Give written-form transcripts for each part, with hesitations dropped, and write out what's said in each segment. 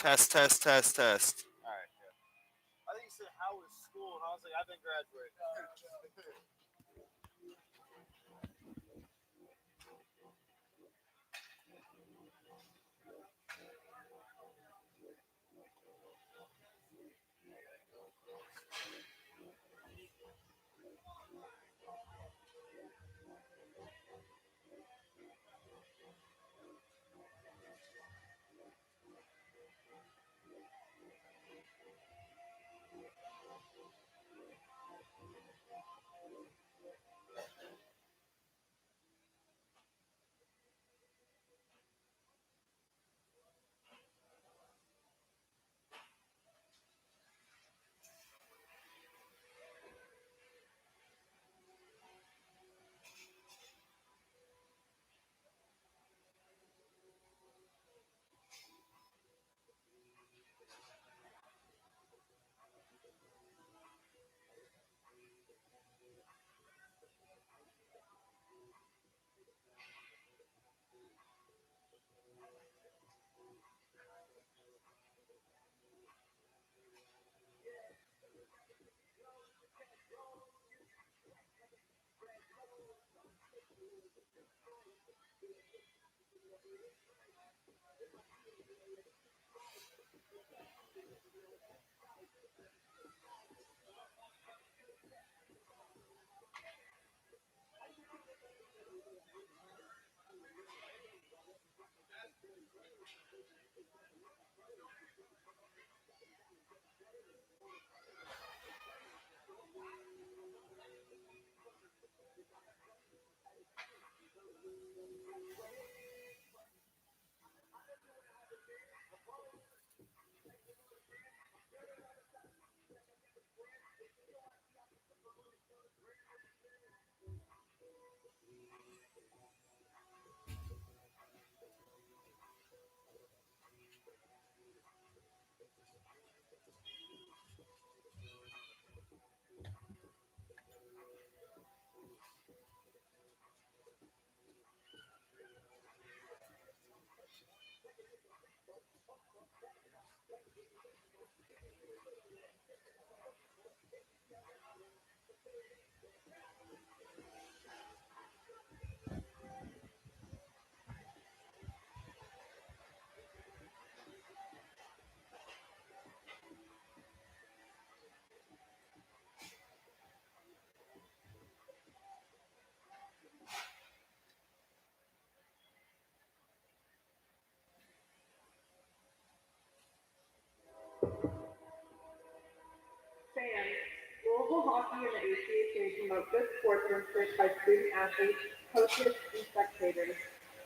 Test, test, test, test. All right. Yeah. I think you said how was school, and I was like, I've been graduating. Fans, Louisville Hockey and the ACHA promote good sportsmanship by student athletes, coaches, and spectators.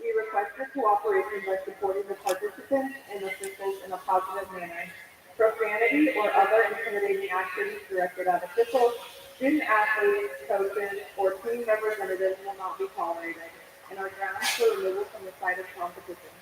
We request your cooperation by supporting the participants and officials in a positive manner. Profanity or other intimidating actions directed at officials, student athletes, coaches, or team representatives will not be tolerated and are grounds for removal from the site of competition.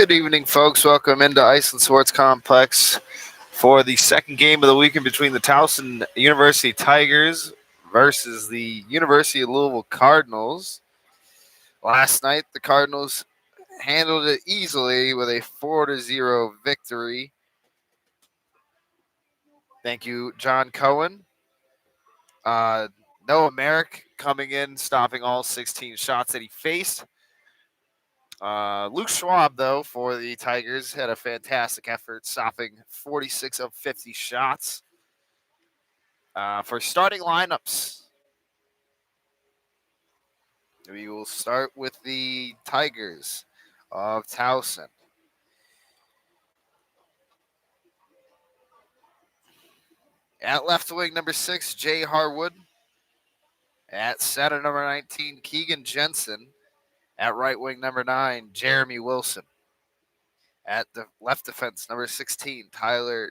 Good evening, folks. Welcome into Iceland Sports Complex for the second game of the weekend between the Towson University Tigers versus the University of Louisville Cardinals. Last night, the Cardinals handled it easily with a 4-0 victory. Thank you, John Cohen. Uh, Noah Merrick coming in, stopping all 16 shots that he faced. Luke Schwab, though, for the Tigers, had a fantastic effort, stopping 46 of 50 shots. For starting lineups, we will start with the Tigers of Towson. At left wing, number 6, Jay Harwood. At center, number 19, Keegan Jensen. At right wing, number 9, Jeremy Wilson. At the left defense, number 16, Tyler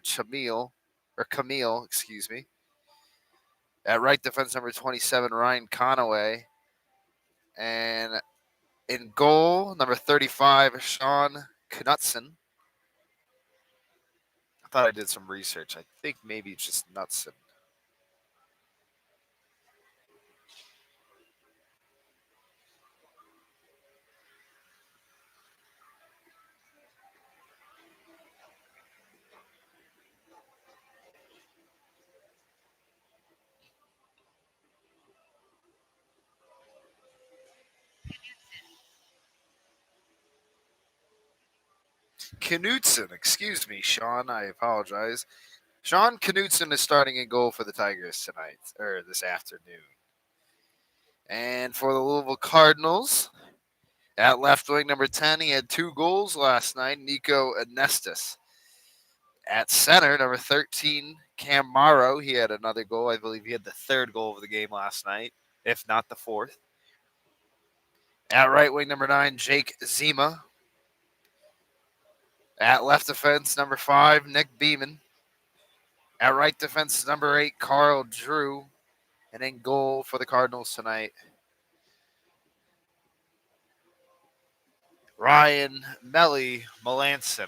Camille, excuse me. At right defense, number 27, Ryan Conaway. And in goal, number 35, Sean Knutson. I thought I did some research. I think maybe it's just Knutson. Knutson, excuse me, Sean. I apologize. Sean Knutson is starting in goal for the Tigers tonight, or this afternoon. And for the Louisville Cardinals, at left wing, number 10, he had 2 goals last night, Nico Anestis. At center, number 13, Cam Morrow, he had another goal. I believe he had the 3rd goal of the game last night, if not the 4th. At right wing, number 9, Jake Zima. At left defense, number 5, Nick Beeman. At right defense, number 8, Carl Drew. And in goal for the Cardinals tonight, Ryan Melanson.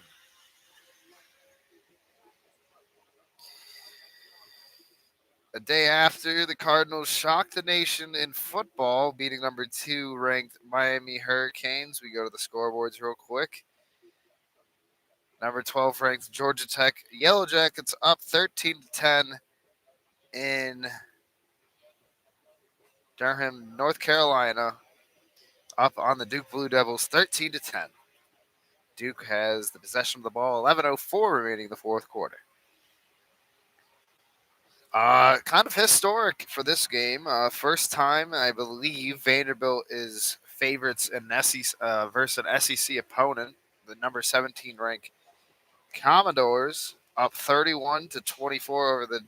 A day after, the Cardinals shocked the nation in football, beating number 2 ranked Miami Hurricanes. We go to the scoreboards real quick. Number 12 ranked Georgia Tech Yellow Jackets up 13-10 in Durham, North Carolina, up on the Duke Blue Devils 13-10. Duke has the possession of the ball, 11:04 remaining in the 4th quarter. Kind of historic for this game. First time, I believe, Vanderbilt is favorites in versus an SEC opponent. The number 17 ranked Commodores up 31-24 over the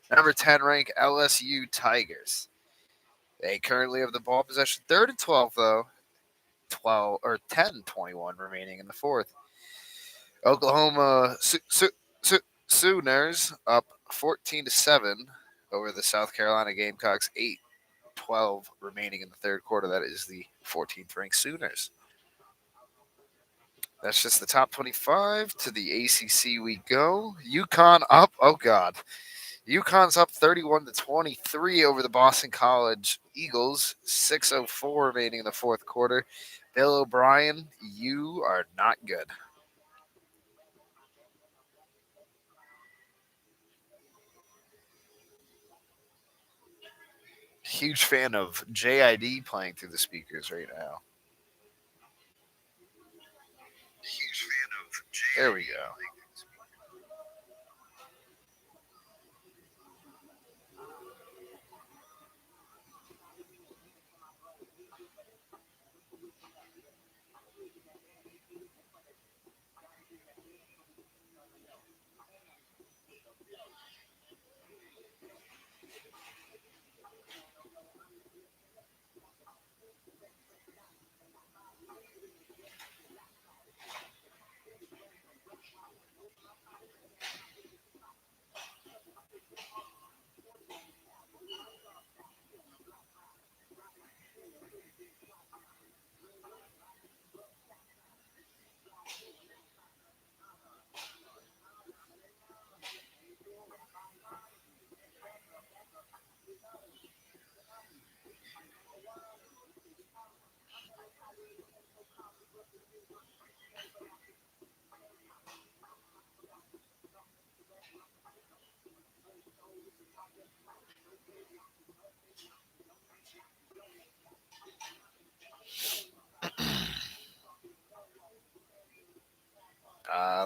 number 10 ranked LSU Tigers. They currently have the ball possession, 3rd and 12 though. 10:21 remaining in the 4th. Oklahoma Sooners up 14-7 over the South Carolina Gamecocks. 8:12 remaining in the 3rd quarter. That is the 14th ranked Sooners. That's just the top 25. To the ACC we go. UConn up. Oh God. UConn's up 31-23 over the Boston College Eagles. 6:04 remaining in the 4th quarter. Bill O'Brien, you are not good. Huge fan of JID playing through the speakers right now. There we go.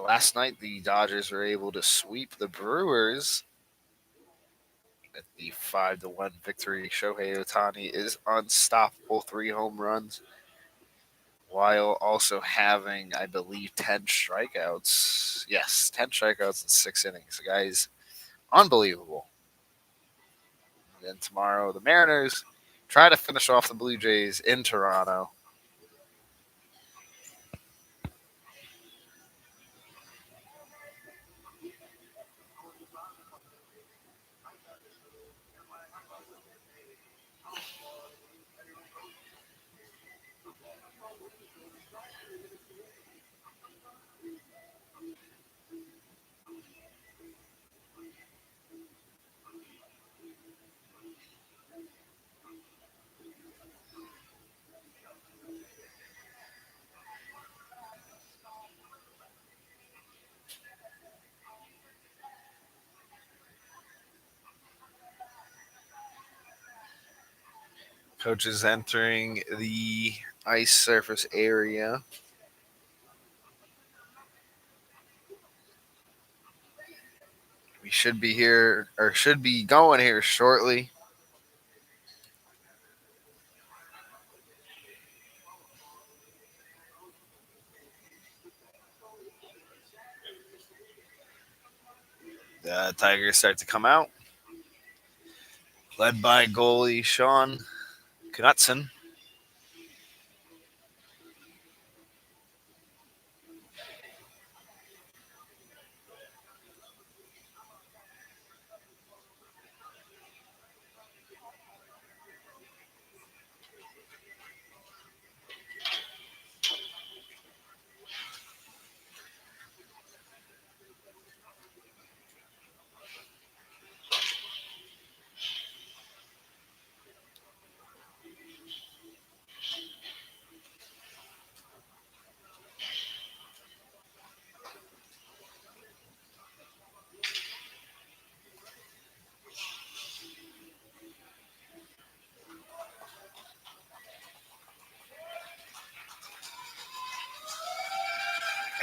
Last night, the Dodgers were able to sweep the Brewers at the 5-1 victory. Shohei Otani is unstoppable, 3 home runs, while also having, I believe, 10 strikeouts. Yes, 10 strikeouts in 6 innings. The guy's unbelievable. And then tomorrow, the Mariners try to finish off the Blue Jays in Toronto. Coaches entering the ice surface area. We should be here, or should be going here shortly. The Tigers start to come out, led by goalie Sean Knutson.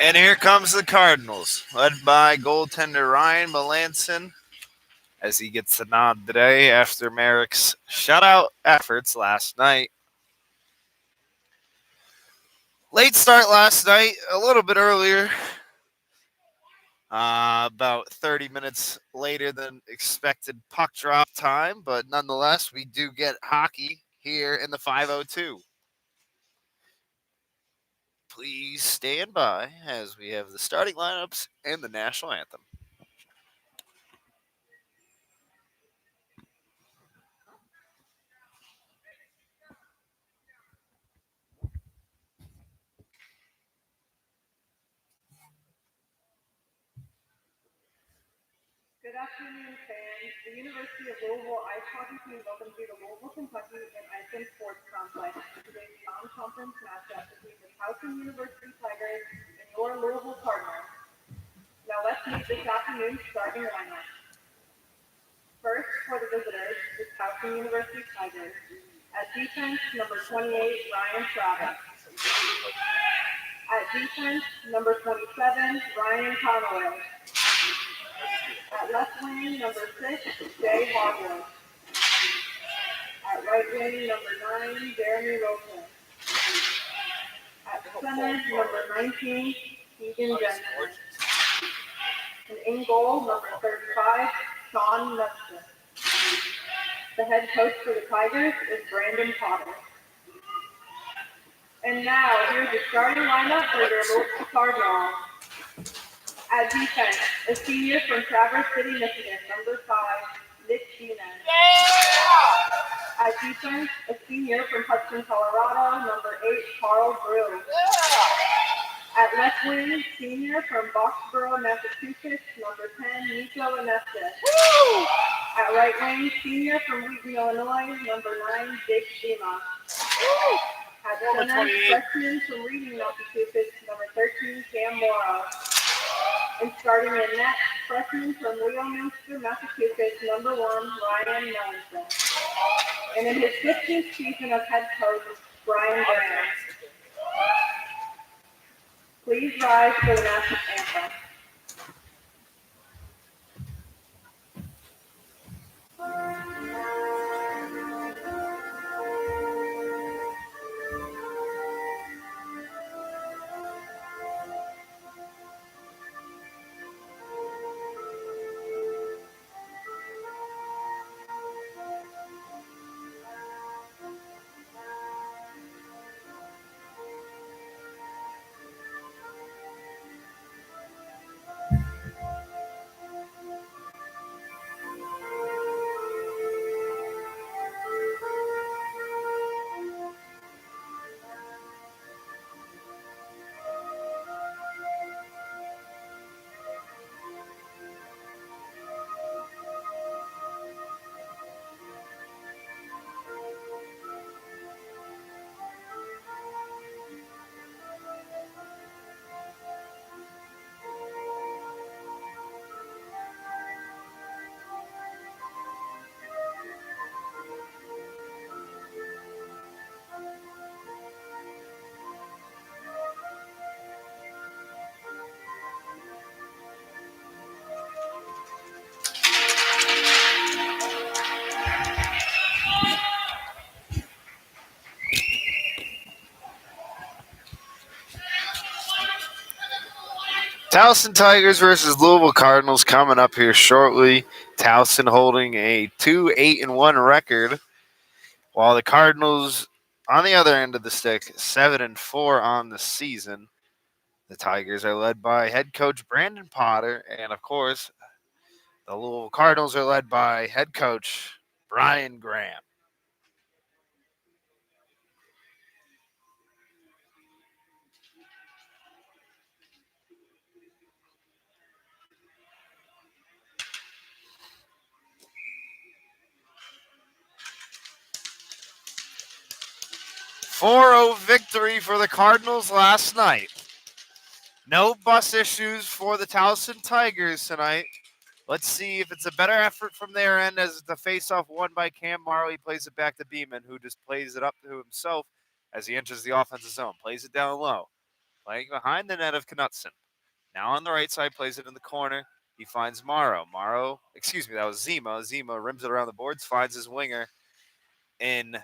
And here comes the Cardinals, led by goaltender Ryan Melanson, as he gets the nod today after Merrick's shutout efforts last night. Late start last night, a little bit earlier, about 30 minutes later than expected puck drop time, but nonetheless, we do get hockey here in the 502. Please stand by as we have the starting lineups and the national anthem. Good afternoon, fans. The University of Louisville Ice Hockey Team welcomes you to Louisville, Kentucky and Iceland Sports Complex for today's non-conference matchup between the Towson University Tigers and your Louisville Cardinals. Now let's meet this afternoon's starting lineup. First, for the visitors, the Towson University Tigers. At defense, number 28, Ryan Travis. At defense, number 27, Ryan Conaway. At left wing, number 6, Jay Hogwarts. At right wing, number 9, Jeremy Rosen. At center, number 19, Keegan Jensen. And in goal, number 35, Sean Knutson. The head coach for the Tigers is Brandon Potter. And now, here's the starting lineup for your local Cardinals. At defense, a senior from Traverse City, Michigan, number 5, Nick Sheenan. At defense, a senior from Hudson, Colorado, number 8, Carl Brew. At left wing, senior from Boxborough, Massachusetts, number 10, Nico Anestis. At right wing, senior from Wheaton, Illinois, number 9, Jake Shima. At Former center, 28. freshman from Reading, Massachusetts, number 13, Cam Morrow. And starting in net, freshman from Leominster, Massachusetts, number 1, Ryan Nelson. And in his 15th season as head coach, Brian Graham. Please rise for the national anthem. Towson Tigers versus Louisville Cardinals coming up here shortly. Towson holding a 2-8-1 record, while the Cardinals on the other end of the stick 7-4 on the season. The Tigers are led by head coach Brandon Potter, and of course, the Louisville Cardinals are led by head coach Brian Graham. Four-zero victory for the Cardinals last night. No bus issues for the Towson Tigers tonight. Let's see if it's a better effort from their end as the faceoff won by Cam Morrow. He plays it back to Beeman, who just plays it up to himself as he enters the offensive zone. Plays it down low. Playing behind the net of Knutson. Now on the right side, plays it in the corner. He finds Morrow. That was Zima. Zima rims it around the boards, finds his winger in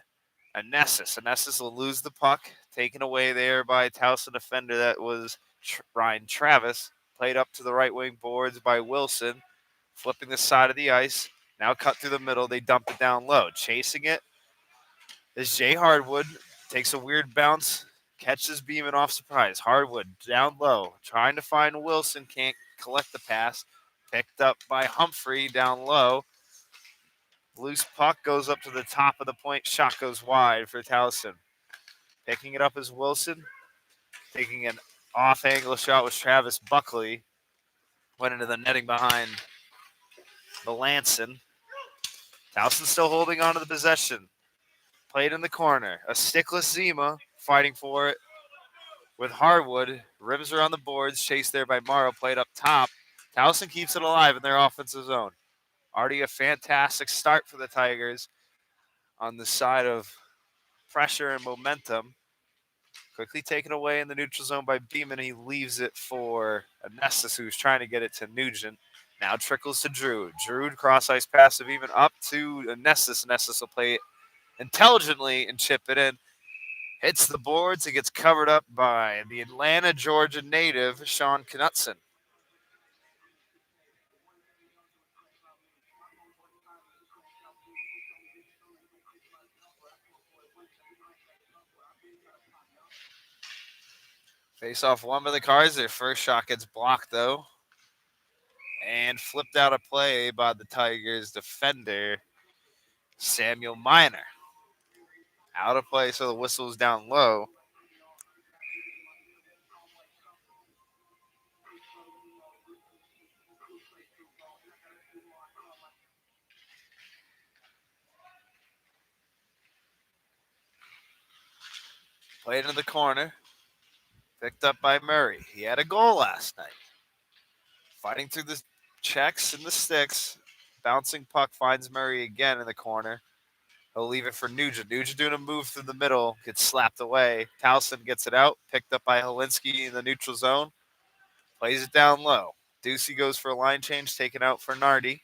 Anessis. Anessis will lose the puck, taken away there by a Towson defender that was Ryan Travis. Played up to the right wing boards by Wilson, flipping the side of the ice. Now cut through the middle. They dump it down low. Chasing it is Jay Hardwood. Takes a weird bounce, catches Beeman off surprise. Hardwood down low, trying to find Wilson. Can't collect the pass. Picked up by Humphrey down low. Loose puck goes up to the top of the point. Shot goes wide for Towson. Picking it up is Wilson. Taking an off-angle shot was Travis Buckley. Went into the netting behind Melanson. Towson still holding on to the possession. Played in the corner. A stickless Zima fighting for it with Hardwood. Rims are on the boards. Chased there by Morrow. Played up top. Towson keeps it alive in their offensive zone. Already a fantastic start for the Tigers on the side of pressure and momentum. Quickly taken away in the neutral zone by Beeman. He leaves it for Anestis, who's trying to get it to Nugent. Now trickles to Drew. Drew cross ice pass of even up to Anestis. Anestis will play it intelligently and chip it in. Hits the boards. It gets covered up by the Atlanta, Georgia native, Sean Knutson. Face off one by the Cards. Their first shot gets blocked, though. And flipped out of play by the Tigers defender, Samuel Miner. Out of play, so the whistle's down low. Played in the corner. Picked up by Murray. He had a goal last night. Fighting through the checks and the sticks. Bouncing puck finds Murray again in the corner. He'll leave it for Nugent. Nugent doing a move through the middle. Gets slapped away. Towson gets it out. Picked up by Helinski in the neutral zone. Plays it down low. Ducey goes for a line change. Taken out for Nardi.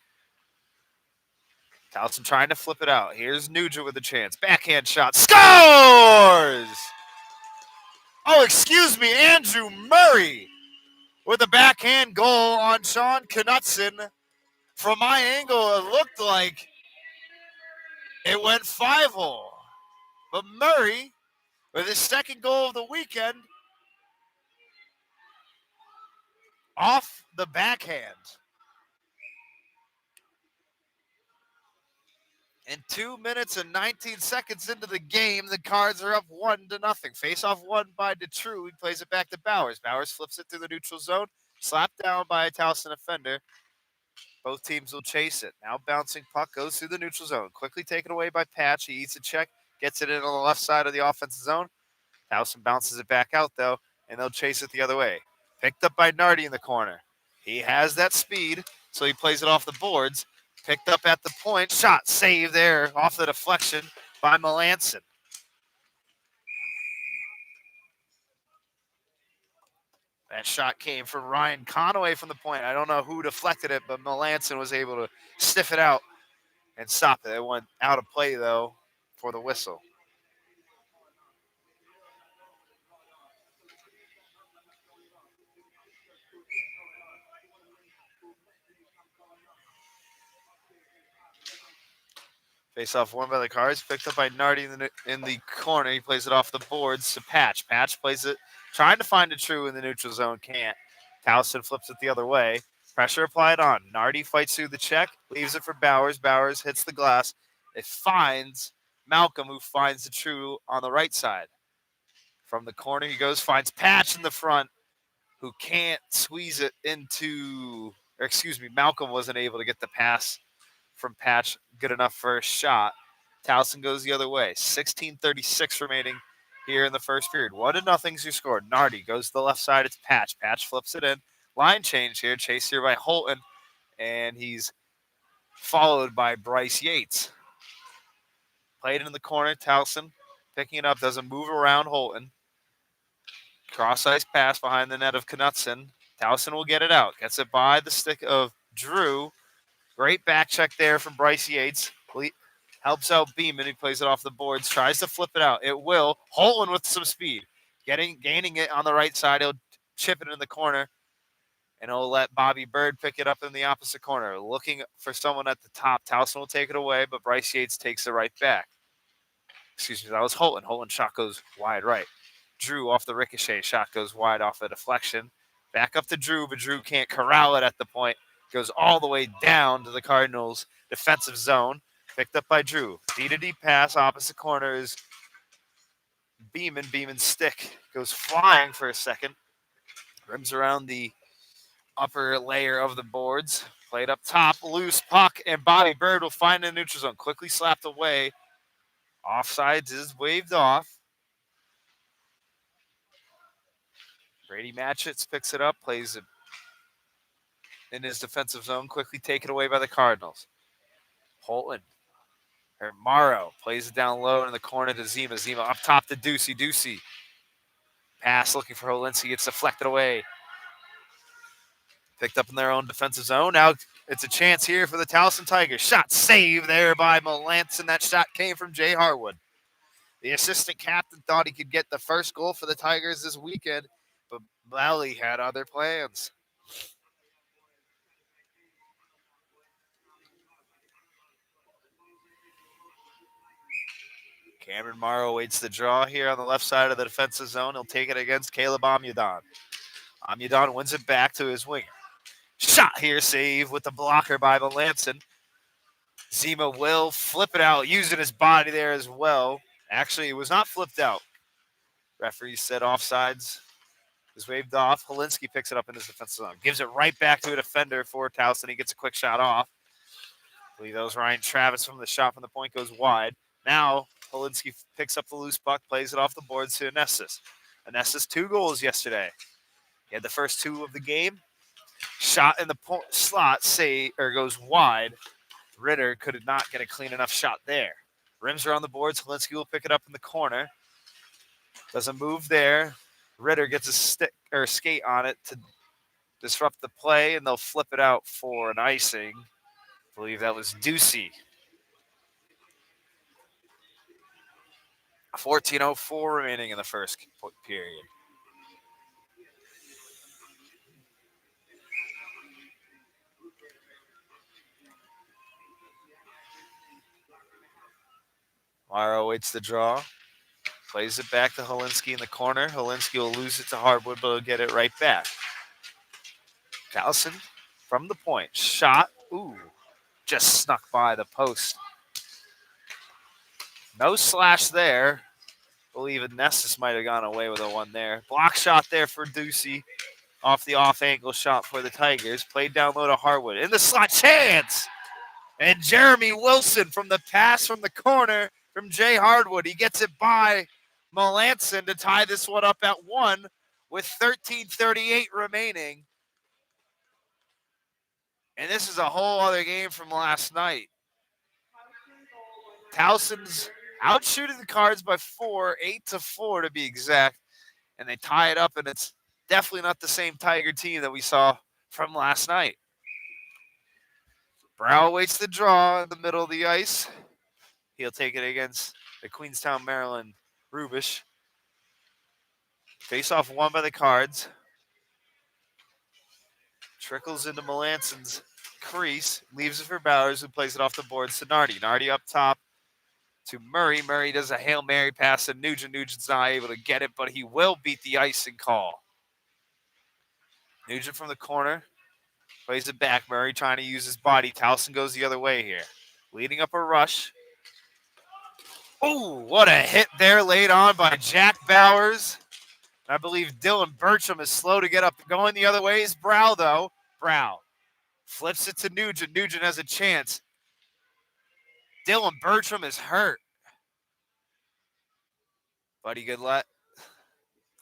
Towson trying to flip it out. Here's Nugent with a chance. Backhand shot. Scores! Oh, excuse me, Andrew Murray with a backhand goal on Sean Knutson. From my angle, it looked like it went 5-0. But Murray, with his second goal of the weekend, off the backhand. And 2 minutes and 19 seconds into the game, the Cards are up 1-0. Face-off won by Detroux. He plays it back to Bowers. Bowers flips it through the neutral zone. Slapped down by a Towson defender. Both teams will chase it. Now bouncing puck goes through the neutral zone. Quickly taken away by Patch. He eats a check. Gets it in on the left side of the offensive zone. Towson bounces it back out, though, and they'll chase it the other way. Picked up by Nardi in the corner. He has that speed, so he plays it off the boards. Picked up at the point. Shot saved there off the deflection by Melanson. That shot came from Ryan Conaway from the point. I don't know who deflected it, but Melanson was able to stiff it out and stop it. It went out of play, though, for the whistle. Face-off won by the Cards. Picked up by Nardi in the corner. He plays it off the boards to Patch. Patch plays it, trying to find a true in the neutral zone. Can't. Towson flips it the other way. Pressure applied on. Nardi fights through the check. Leaves it for Bowers. Bowers hits the glass. It finds Malcolm, who finds the true on the right side. From the corner he goes, finds Patch in the front, who can't squeeze it into, or excuse me, Malcolm wasn't able to get the pass from Patch good enough for a shot. Towson goes the other way. 16:36 remaining here in the first period. 1-0's who scored. Nardi goes to the left side. It's Patch. Patch flips it in. Line change here. Chased here by Holton. And he's followed by Bryce Yates. Played in the corner. Towson picking it up. Doesn't move around Holton. Cross-ice pass behind the net of Knutson. Towson will get it out. Gets it by the stick of Drew. Great back check there from Bryce Yates. Helps out Beeman. He plays it off the boards. Tries to flip it out. It will. Holton with some speed. Gaining it on the right side. He'll chip it in the corner. And he'll let Bobby Bird pick it up in the opposite corner. Looking for someone at the top. Towson will take it away, but Bryce Yates takes it right back. Excuse me, that was Holton. Holton shot goes wide right. Drew off the ricochet. Shot goes wide off the deflection. Back up to Drew, but Drew can't corral it at the point. Goes all the way down to the Cardinals' defensive zone. Picked up by Drew. D-to-D pass, opposite corner is Beeman. Beeman's stick goes flying for a second. Rims around the upper layer of the boards. Played up top, loose puck, and Bobby Bird will find the neutral zone. Quickly slapped away. Offsides is waved off. Brady Matchets picks it up, plays it in his defensive zone, quickly taken away by the Cardinals. Holton, or Morrow, plays it down low in the corner to Zima. Zima up top to Ducey. Ducey. Pass looking for Helinski. Gets deflected away. Picked up in their own defensive zone. Now it's a chance here for the Towson Tigers. Shot saved there by Melanson. That shot came from Jay Harwood. The assistant captain thought he could get the first goal for the Tigers this weekend, but Lally had other plans. Cameron Morrow waits the draw here on the left side of the defensive zone. He'll take it against Caleb Amudon. Amudon wins it back to his winger. Shot here, save with the blocker by Melanson. Zima will flip it out, using his body there as well. Actually, it was not flipped out. Referee said offsides. Is waved off. Helinski picks it up in his defensive zone. Gives it right back to a defender for Towson. He gets a quick shot off. I believe that was Ryan Travis from the shot from the point, goes wide. Now, Polinsky picks up the loose puck, plays it off the boards to Anestis. Anestis, 2 goals yesterday. He had the first 2 of the game. Shot in the slot, goes wide. Ritter could not get a clean enough shot there. Rims are on the boards. Polinsky will pick it up in the corner. Does a move there. Ritter gets a stick or skate on it to disrupt the play, and they'll flip it out for an icing. I believe that was Ducey. 14:04 remaining in the first period. Morrow waits the draw. Plays it back to Holinsky in the corner. Holinsky will lose it to Hardwood, but he'll get it right back. Towson from the point. Shot. Ooh. Just snuck by the post. No slash there. I believe Nessus might have gone away with a one there. Block shot there for Ducey. Off the off-angle shot for the Tigers. Played down low to Hardwood. In the slot. Chance! And Jeremy Wilson from the pass from the corner from Jay Hardwood. He gets it by Melanson to tie this one up at 1 with 13:38 remaining. And this is a whole other game from last night. Towson's out shooting the Cards by 4, 8-4 to be exact. And they tie it up, and it's definitely not the same Tiger team that we saw from last night. Brow waits the draw in the middle of the ice. He'll take it against the Queenstown, Maryland Rubish. Face off won by the Cards. Trickles into Melanson's crease. Leaves it for Bowers, who plays it off the boards to Nardi. Nardi up top to Murray. Murray does a Hail Mary pass to Nugent. Nugent's not able to get it, but he will beat the icing call. Nugent from the corner. Plays it back. Murray trying to use his body. Towson goes the other way here. Leading up a rush. Oh, what a hit there laid on by Jack Bowers. I believe Dylan Bertram is slow to get up. Going the other way is Brow, though. Brow flips it to Nugent. Nugent has a chance. Dylan Bertram is hurt. But he could let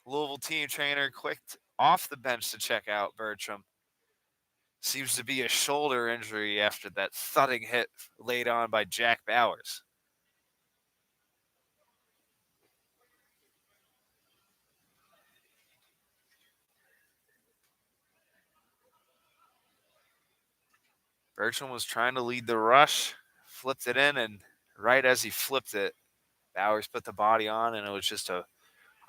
Louisville team trainer quick off the bench to check out Bertram. Seems to be a shoulder injury after that thudding hit laid on by Jack Bowers. Bertram was trying to lead the rush, flipped it in, and right as he flipped it, Bowers put the body on, and it was just a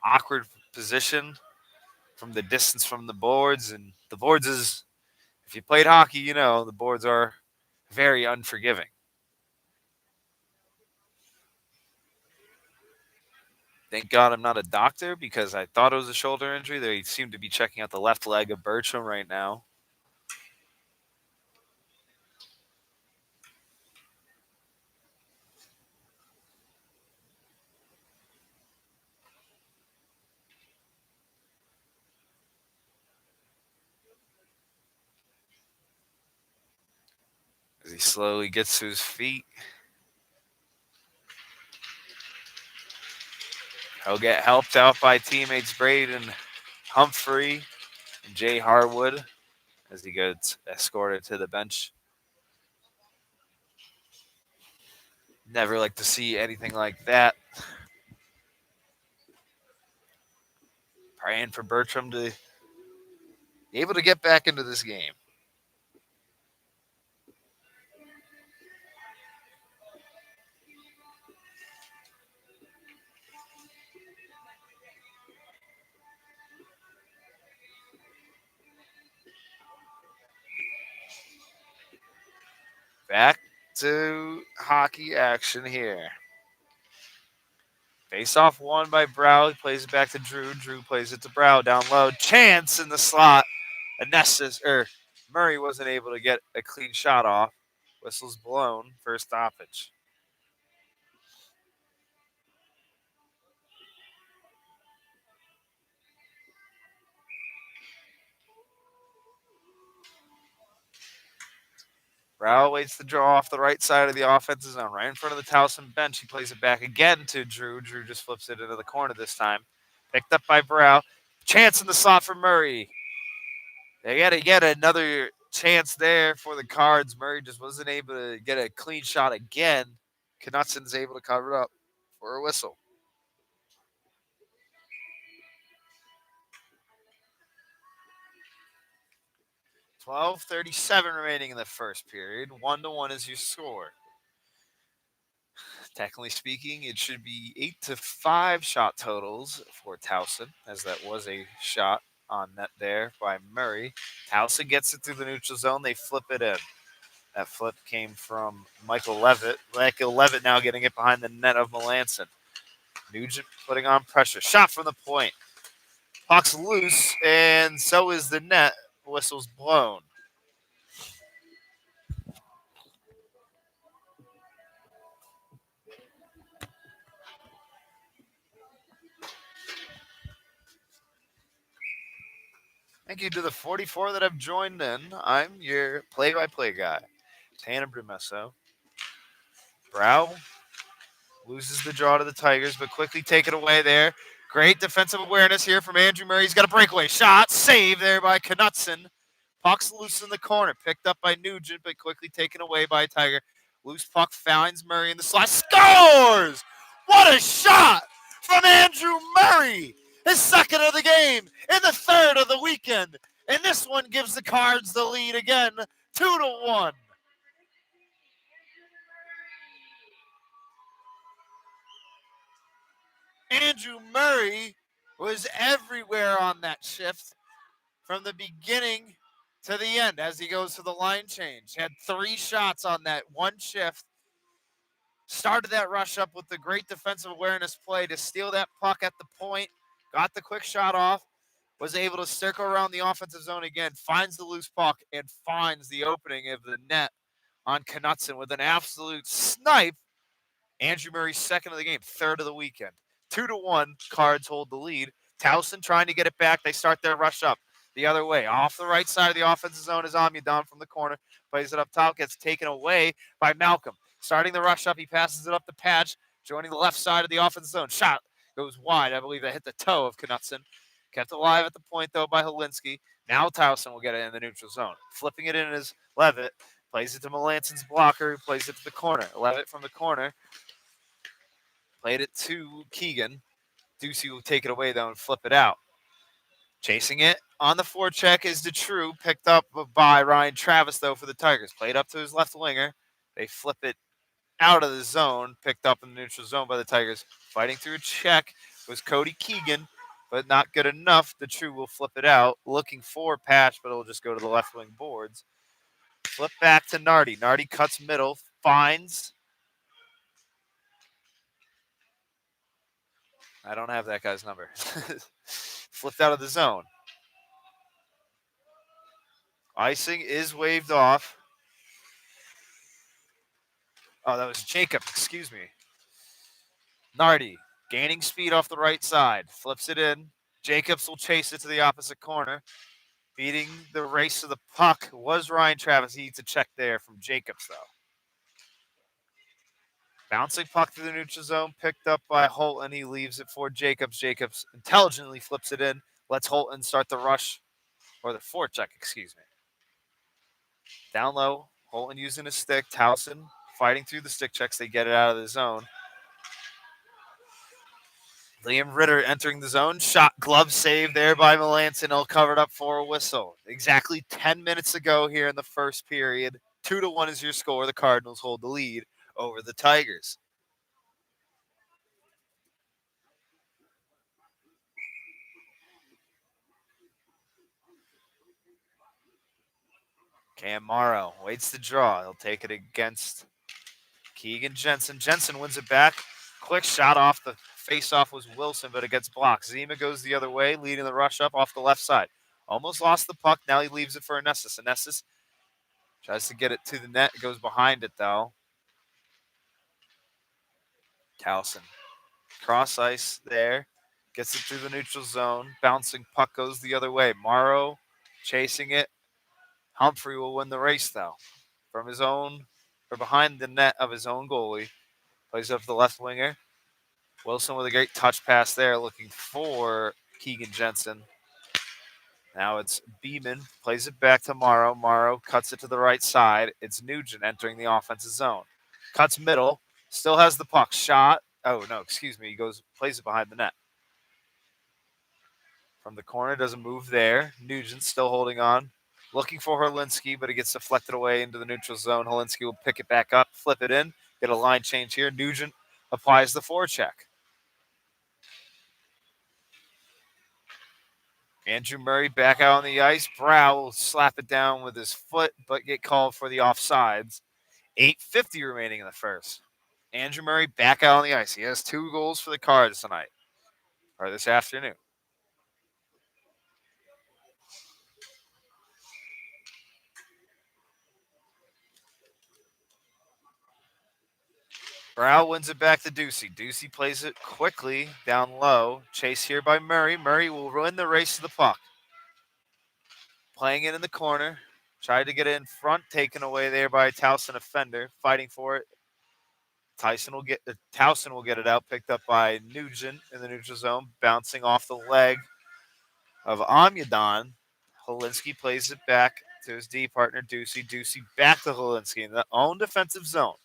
awkward position from the distance from the boards. And the boards is, if you played hockey, you know, the boards are very unforgiving. Thank God I'm not a doctor, because I thought it was a shoulder injury. They seem to be checking out the left leg of Bertram right now. As he slowly gets to his feet. He'll get helped out by teammates Braden Humphrey and Jay Harwood as he gets escorted to the bench. Never like to see anything like that. Praying for Bertram to be able to get back into this game. Back to hockey action here. Face-off won by Brow. He plays it back to Drew. Drew plays it to Brow down low. Chance in the slot. Murray wasn't able to get a clean shot off. Whistle's blown for a stoppage. Brow waits to draw off the right side of the offensive zone, right in front of the Towson bench. He plays it back again to Drew. Drew just flips it into the corner this time. Picked up by Brow. Chance in the slot for Murray. They got to get another chance there for the Cards. Murray just wasn't able to get a clean shot again. Knutson's able to cover it up for a whistle. .37 remaining in the first period. 1-1 is your score. Technically speaking, it should be 8-5 shot totals for Towson, as that was a shot on net there by Murray. Towson gets it through the neutral zone. They flip it in. That flip came from Michael Levitt. Michael Levitt now getting it behind the net of Melanson. Nugent putting on pressure. Shot from the point. Puck's loose, and so is the net. Whistle's blown. Thank you to the 44 that have joined in. I'm your play-by-play guy, Tanner Brumesso. Brow loses the draw to the Tigers, but quickly taken away there. Great defensive awareness here from Andrew Murray. He's got a breakaway shot. Save there by Knutson. Puck's loose in the corner. Picked up by Nugent, but quickly taken away by Tiger. Loose puck finds Murray in the slot. Scores! What a shot from Andrew Murray! His second of the game in the third of the weekend. And this one gives the Cards the lead again, 2-1. Andrew Murray was everywhere on that shift from the beginning to the end as he goes to the line change. Had 3 shots on that one shift. Started that rush up with the great defensive awareness play to steal that puck at the point. Got the quick shot off. Was able to circle around the offensive zone again. Finds the loose puck and finds the opening of the net on Knutson with an absolute snipe. Andrew Murray's second of the game, third of the weekend. 2-1, Cards hold the lead. Towson trying to get it back. They start their rush up the other way. Off the right side of the offensive zone is Amudon from the corner. Plays it up top, gets taken away by Malcolm. Starting the rush up, he passes it up the patch, joining the left side of the offensive zone. Shot goes wide. I believe that hit the toe of Knutson. Kept alive at the point, though, by Helinski. Now Towson will get it in the neutral zone. Flipping it in is Levitt. Plays it to Melanson's blocker, who plays it to the corner. Levitt from the corner. Played it to Keegan. Ducey will take it away, though, and flip it out. Chasing it on the forecheck is DeTrue. Picked up by Ryan Travis, though, for the Tigers. Played up to his left winger. They flip it out of the zone. Picked up in the neutral zone by the Tigers. Fighting through a check was Cody Keegan, but not good enough. DeTrue will flip it out. Looking for Patch, but it'll just go to the left wing boards. Flip back to Nardi. Nardi cuts middle. Finds... I don't have that guy's number. Flipped out of the zone. Icing is waved off. Oh, that was Jacob. Excuse me. Nardi gaining speed off the right side. Flips it in. Jacobs will chase it to the opposite corner. Beating the race of the puck was Ryan Travis. He needs a check there from Jacobs, though. Bouncing puck to the neutral zone, picked up by Holton. He leaves it for Jacobs. Jacobs intelligently flips it in. Lets Holton start the rush, or the forecheck, excuse me. Down low, Holton using his stick. Towson fighting through the stick checks. They get it out of the zone. Liam Ritter entering the zone. Shot, glove save there by Melanson. He'll cover it up for a whistle. Exactly 10 minutes ago here in the first period. 2-1 is your score. The Cardinals hold the lead over the Tigers. Cam Morrow waits the draw. He'll take it against Keegan Jensen. Jensen wins it back. Quick shot off the face-off was Wilson, but it gets blocked. Zima goes the other way, leading the rush up off the left side. Almost lost the puck. Now he leaves it for Anestis. Anestis tries to get it to the net. Goes behind it, though. Towson. Cross ice there. Gets it through the neutral zone. Bouncing puck goes the other way. Morrow chasing it. Humphrey will win the race, though. from his own or behind the net of his own goalie. Plays it up to the left winger. Wilson with a great touch pass there, looking for Keegan Jensen. Now it's Beeman, plays it back to Morrow. Morrow cuts it to the right side. It's Nugent entering the offensive zone. Cuts middle, still has the puck. Shot. Oh, no, excuse me. He plays it behind the net. From the corner, doesn't move there. Nugent still holding on. Looking for Herlinski, but it gets deflected away into the neutral zone. Herlinski will pick it back up, flip it in, get a line change here. Nugent applies the forecheck. Andrew Murray back out on the ice. Brow will slap it down with his foot, but get called for the offsides. 8:50 remaining in the first. Andrew Murray back out on the ice. He has 2 goals for the Cards tonight, or this afternoon. Brow wins it back to Ducey. Ducey plays it quickly down low. Chase here by Murray. Murray will win the race to the puck. Playing it in the corner. Tried to get it in front, taken away there by a Towson defender. Fighting for it. Towson will get it out, picked up by Nugent in the neutral zone, bouncing off the leg of Amyadon. Helinski plays it back to his D partner, Ducey. Ducey back to Helinski in the own defensive zone.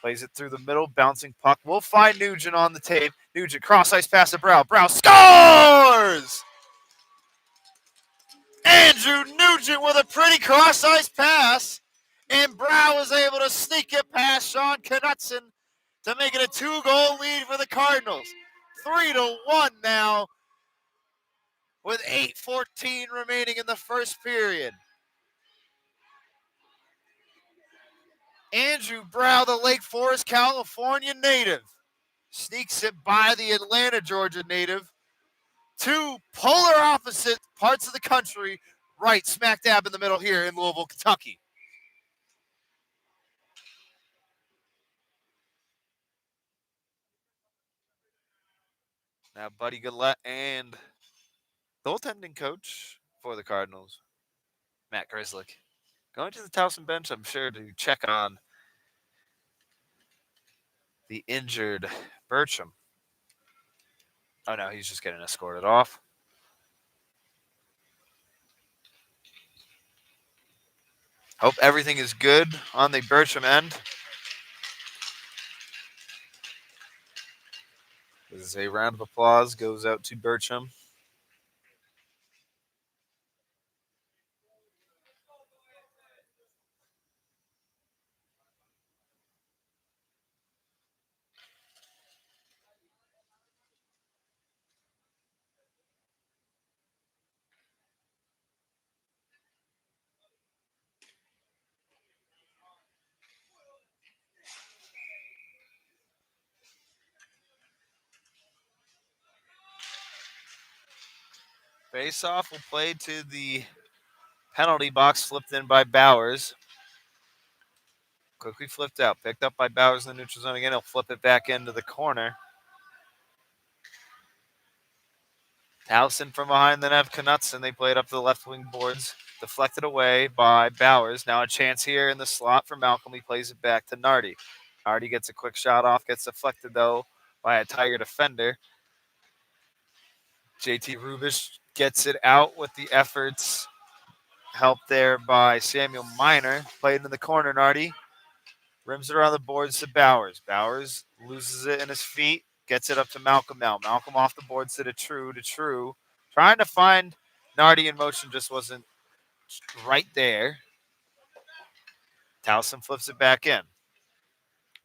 Plays it through the middle, bouncing puck. We'll find Nugent on the tape. Nugent cross-ice pass to Brow. Brow scores! Andrew Nugent with a pretty cross-ice pass. And Brow is able to sneak it past Sean Knutson to make it a 2-goal lead for the Cardinals. 3-1 now with 8:14 remaining in the first period. Andrew Brow, the Lake Forest, California native, sneaks it by the Atlanta, Georgia native. 2 polar opposite parts of the country, right smack dab in the middle here in Louisville, Kentucky. Now Buddy Gillette and goaltending coach for the Cardinals, Matt Grislick, going to the Towson bench, I'm sure, to check on the injured Bertram. Oh, no, he's just getting escorted off. Hope everything is good on the Bertram end. This is a round of applause goes out to Bertram. Face-off will play to the penalty box, flipped in by Bowers. Quickly flipped out, picked up by Bowers in the neutral zone again. He'll flip it back into the corner. Towson from behind the net, Knutson. They play it up to the left wing boards. Deflected away by Bowers. Now a chance here in the slot for Malcolm. He plays it back to Nardi. Nardi gets a quick shot off, gets deflected though by a Tiger defender. JT Rubish gets it out with the efforts helped there by Samuel Miner. Played in the corner, Nardi. Rims it around the boards to Bowers. Bowers loses it in his feet. Gets it up to Malcolm now. Malcolm off the boards to True. Trying to find Nardi in motion, just wasn't right there. Towson flips it back in.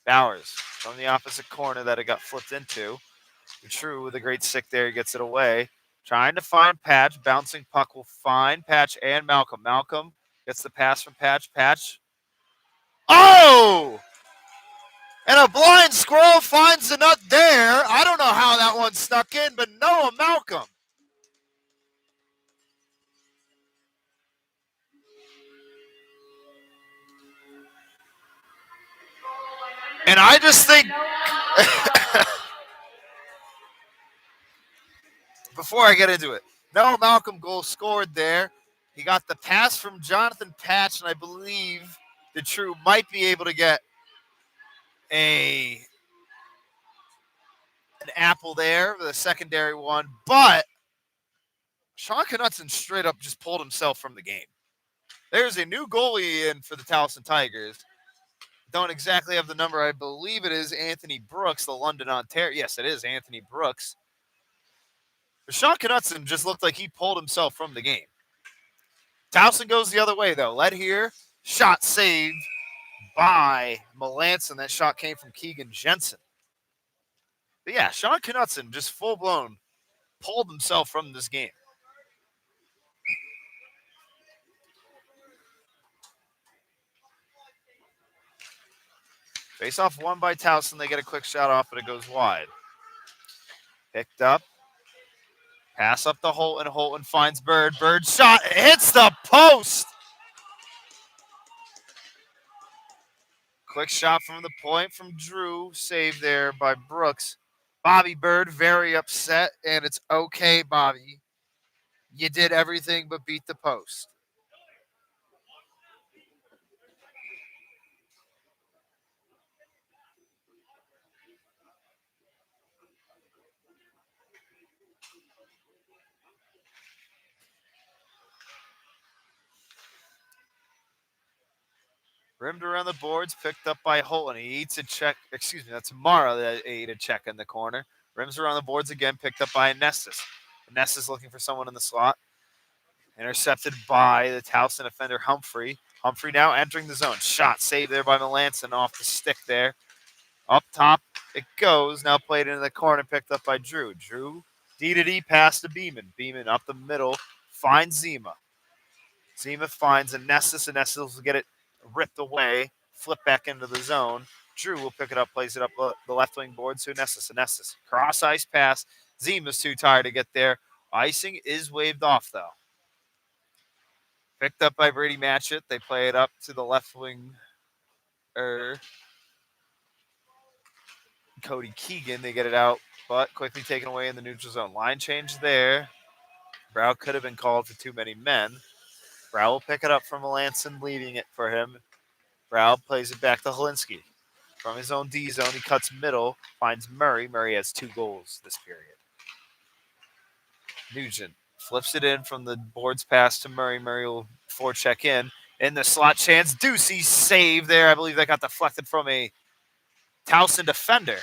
Bowers from the opposite corner that it got flipped into. True with a great stick there. He gets it away. Trying to find Patch. Bouncing puck will find Patch and Malcolm. Malcolm gets the pass from Patch. Patch. Oh! And a blind squirrel finds the nut there. I don't know how that one stuck in, but Noah Malcolm. And I just think, before I get into it, Noah Malcolm goal scored there. He got the pass from Jonathan Patch, and I believe the True might be able to get an apple there with a secondary one, but Sean Knutson straight up just pulled himself from the game. There's a new goalie in for the Towson Tigers. Don't exactly have the number. I believe it is Anthony Brooks, the London, Ontario. Yes, it is Anthony Brooks. But Sean Knutson just looked like he pulled himself from the game. Towson goes the other way, though. Led here. Shot saved by Melanson. That shot came from Keegan Jensen. But yeah, Sean Knutson just full-blown pulled himself from this game. Face off won by Towson. They get a quick shot off, but it goes wide. Picked up. Pass up to Holton. Holton finds Bird. Bird shot. It hits the post. Quick shot from the point from Drew. Saved there by Brooks. Bobby Bird very upset, and it's okay, Bobby. You did everything but beat the post. Rimmed around the boards, picked up by Holton. He eats a check. Excuse me, that's Mara that ate a check in the corner. Rims around the boards again, picked up by Nessus. Nessus looking for someone in the slot. Intercepted by the Towson defender, Humphrey. Humphrey now entering the zone. Shot saved there by Melanson off the stick there. Up top it goes. Now played into the corner, picked up by Drew. Drew, D-to-D pass to Beeman. Beeman up the middle, finds Zima. Zima finds a Nessus, and Nessus will get it ripped away, flip back into the zone. Drew will pick it up, plays it up the left wing board to Nessus. Nessus, cross ice pass. Zima's too tired to get there. Icing is waved off, though. Picked up by Brady Matchett. They play it up to the left wing. Cody Keegan. They get it out, but quickly taken away in the neutral zone. Line change there. Brow could have been called for too many men. Brow will pick it up from Melanson, leading it for him. Brow plays it back to Helinski. From his own D zone, he cuts middle, finds Murray. Murray has 2 goals this period. Nugent flips it in from the boards pass to Murray. Murray will forecheck in the slot chance. Ducey save there. I believe that got deflected from a Towson defender.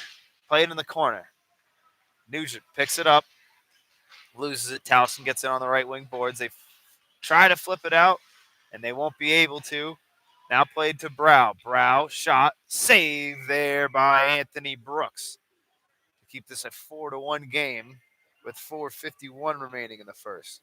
Played in the corner. Nugent picks it up, loses it. Towson gets it on the right wing boards. They try to flip it out, and they won't be able to. Now played to Brow. Brow shot, save there by Anthony Brooks to keep this a 4-1 game with 4:51 remaining in the first.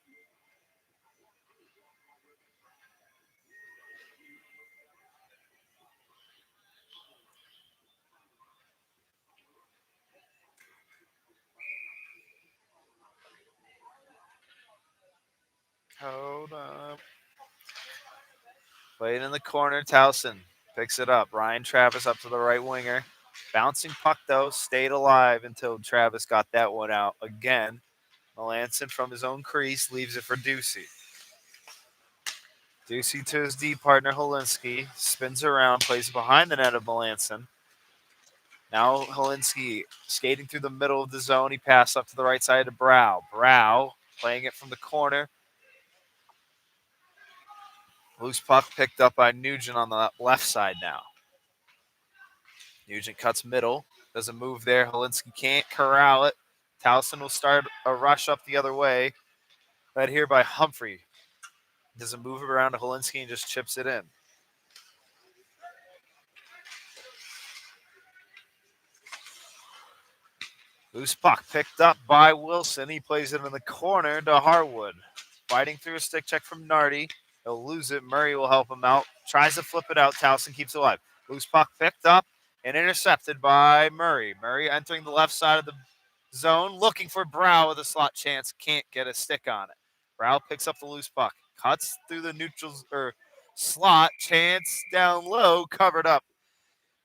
Hold up. Played in the corner. Towson picks it up. Ryan Travis up to the right winger. Bouncing puck, though, stayed alive until Travis got that one out again. Melanson from his own crease leaves it for Ducey. Ducey to his D partner, Helinski. Spins around, plays behind the net of Melanson. Now Helinski skating through the middle of the zone. He passed up to the right side to Brow. Brow playing it from the corner. Loose puck picked up by Nugent on the left side now. Nugent cuts middle. Does a move there. Helinski can't corral it. Towson will start a rush up the other way. Led here by Humphrey. Does a move around to Helinski and just chips it in. Loose puck picked up by Wilson. He plays it in the corner to Harwood. Fighting through a stick check from Nardi. He'll lose it. Murray will help him out. Tries to flip it out. Towson keeps it alive. Loose puck picked up and intercepted by Murray. Murray entering the left side of the zone, looking for Brow with a slot chance. Can't get a stick on it. Brow picks up the loose puck. Cuts through the neutral slot. Chance down low. Covered up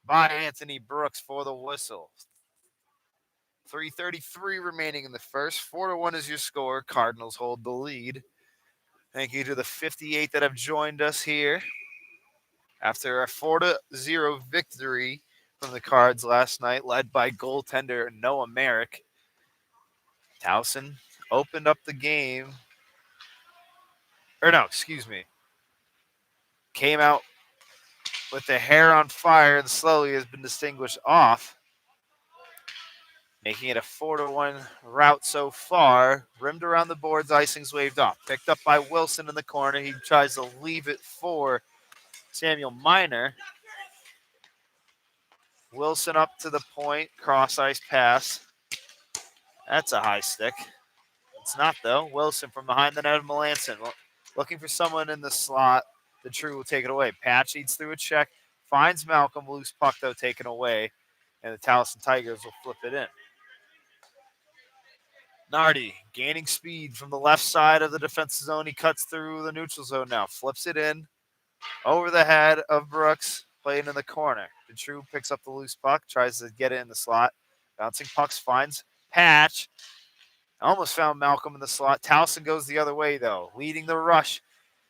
by Anthony Brooks for the whistle. 3:33 remaining in the first. 4-1 is your score. Cardinals hold the lead. Thank you to the 58 that have joined us here. After a 4-0 victory from the Cards last night, led by goaltender Noah Merrick, Towson opened up the game. Or no, excuse me. Came out with the hair on fire and slowly has been distinguished off, making it a 4-1 route so far. Rimmed around the boards, icing's waved off. Picked up by Wilson in the corner. He tries to leave it for Samuel Miner. Wilson up to the point, cross ice pass. That's a high stick. It's not, though. Wilson from behind the net of Melanson. Looking for someone in the slot. The True will take it away. Patch eats through a check. Finds Malcolm. Loose puck, though, taken away. And the Towson Tigers will flip it in. Nardi gaining speed from the left side of the defensive zone. He cuts through the neutral zone now. Flips it in over the head of Brooks. Playing in the corner. The True picks up the loose puck. Tries to get it in the slot. Bouncing pucks finds Patch. Almost found Malcolm in the slot. Towson goes the other way, though. Leading the rush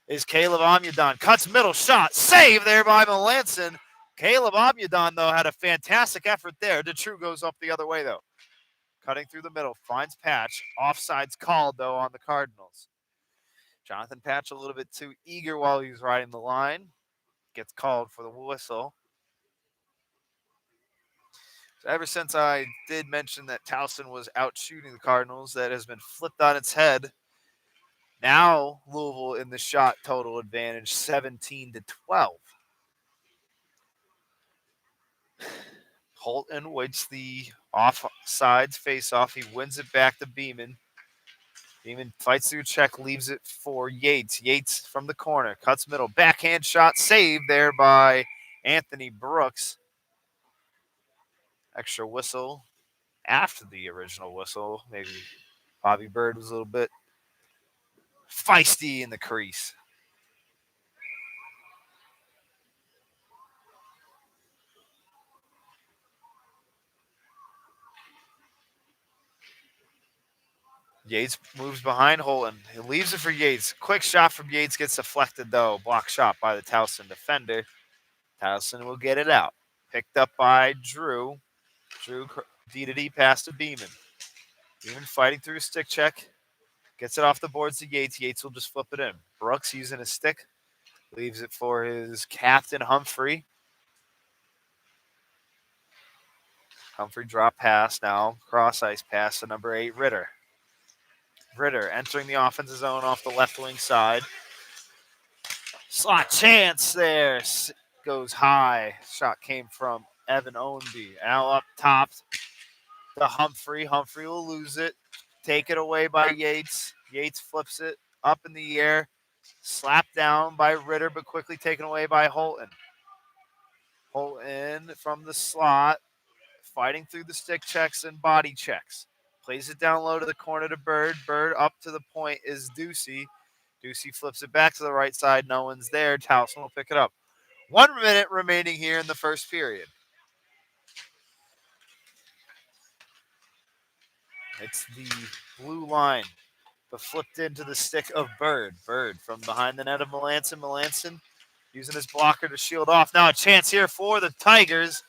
is Caleb Amudon. Cuts middle shot. Save there by Melanson. Caleb Amudon, though, had a fantastic effort there. Detrue goes up the other way, though. Cutting through the middle. Finds Patch. Offside's called, though, on the Cardinals. Jonathan Patch a little bit too eager while he was riding the line. Gets called for the whistle. So ever since I did mention that Towson was out shooting the Cardinals, that has been flipped on its head. Now Louisville in the shot total advantage, 17-12. Holton waits the offsides face-off. He wins it back to Beeman. Beeman fights through check, leaves it for Yates. Yates from the corner, cuts middle. Backhand shot saved there by Anthony Brooks. Extra whistle after the original whistle. Maybe Bobby Bird was a little bit feisty in the crease. Yates moves behind Holton. He leaves it for Yates. Quick shot from Yates gets deflected, though. Block shot by the Towson defender. Towson will get it out. Picked up by Drew. Drew D-to-D pass to Beeman. Beeman fighting through a stick check. Gets it off the boards to Yates. Yates will just flip it in. Brooks using his stick. Leaves it for his captain, Humphrey. Humphrey drop pass now. Cross ice pass to number 8, Ritter. Ritter entering the offensive zone off the left wing side. Slot chance there. Goes high. Shot came from Evan Ownby. Now up top to Humphrey. Humphrey will lose it. Take it away by Yates. Yates flips it up in the air. Slapped down by Ritter, but quickly taken away by Holton. Holton from the slot. Fighting through the stick checks and body checks. Plays it down low to the corner to Bird. Bird up to the point is Ducey. Ducey flips it back to the right side. No one's there. Towson will pick it up. 1 minute remaining here in the first period. It's the blue line, but flipped into the stick of Bird. Bird from behind the net of Melanson. Melanson using his blocker to shield off. Now a chance here for the Tigers.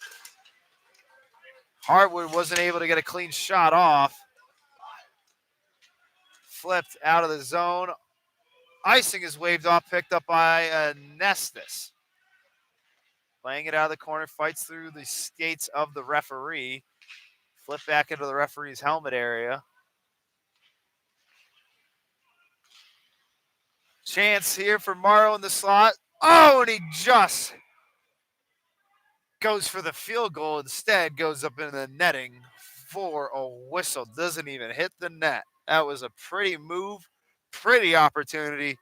Hartwood wasn't able to get a clean shot off. Flipped out of the zone. Icing is waved off, picked up by Nestis. Playing it out of the corner, fights through the skates of the referee. Flip back into the referee's helmet area. Chance here for Morrow in the slot. Oh, and he just goes for the field goal. Instead, goes up in the netting for a whistle. Doesn't even hit the net. That was a pretty move, pretty opportunity,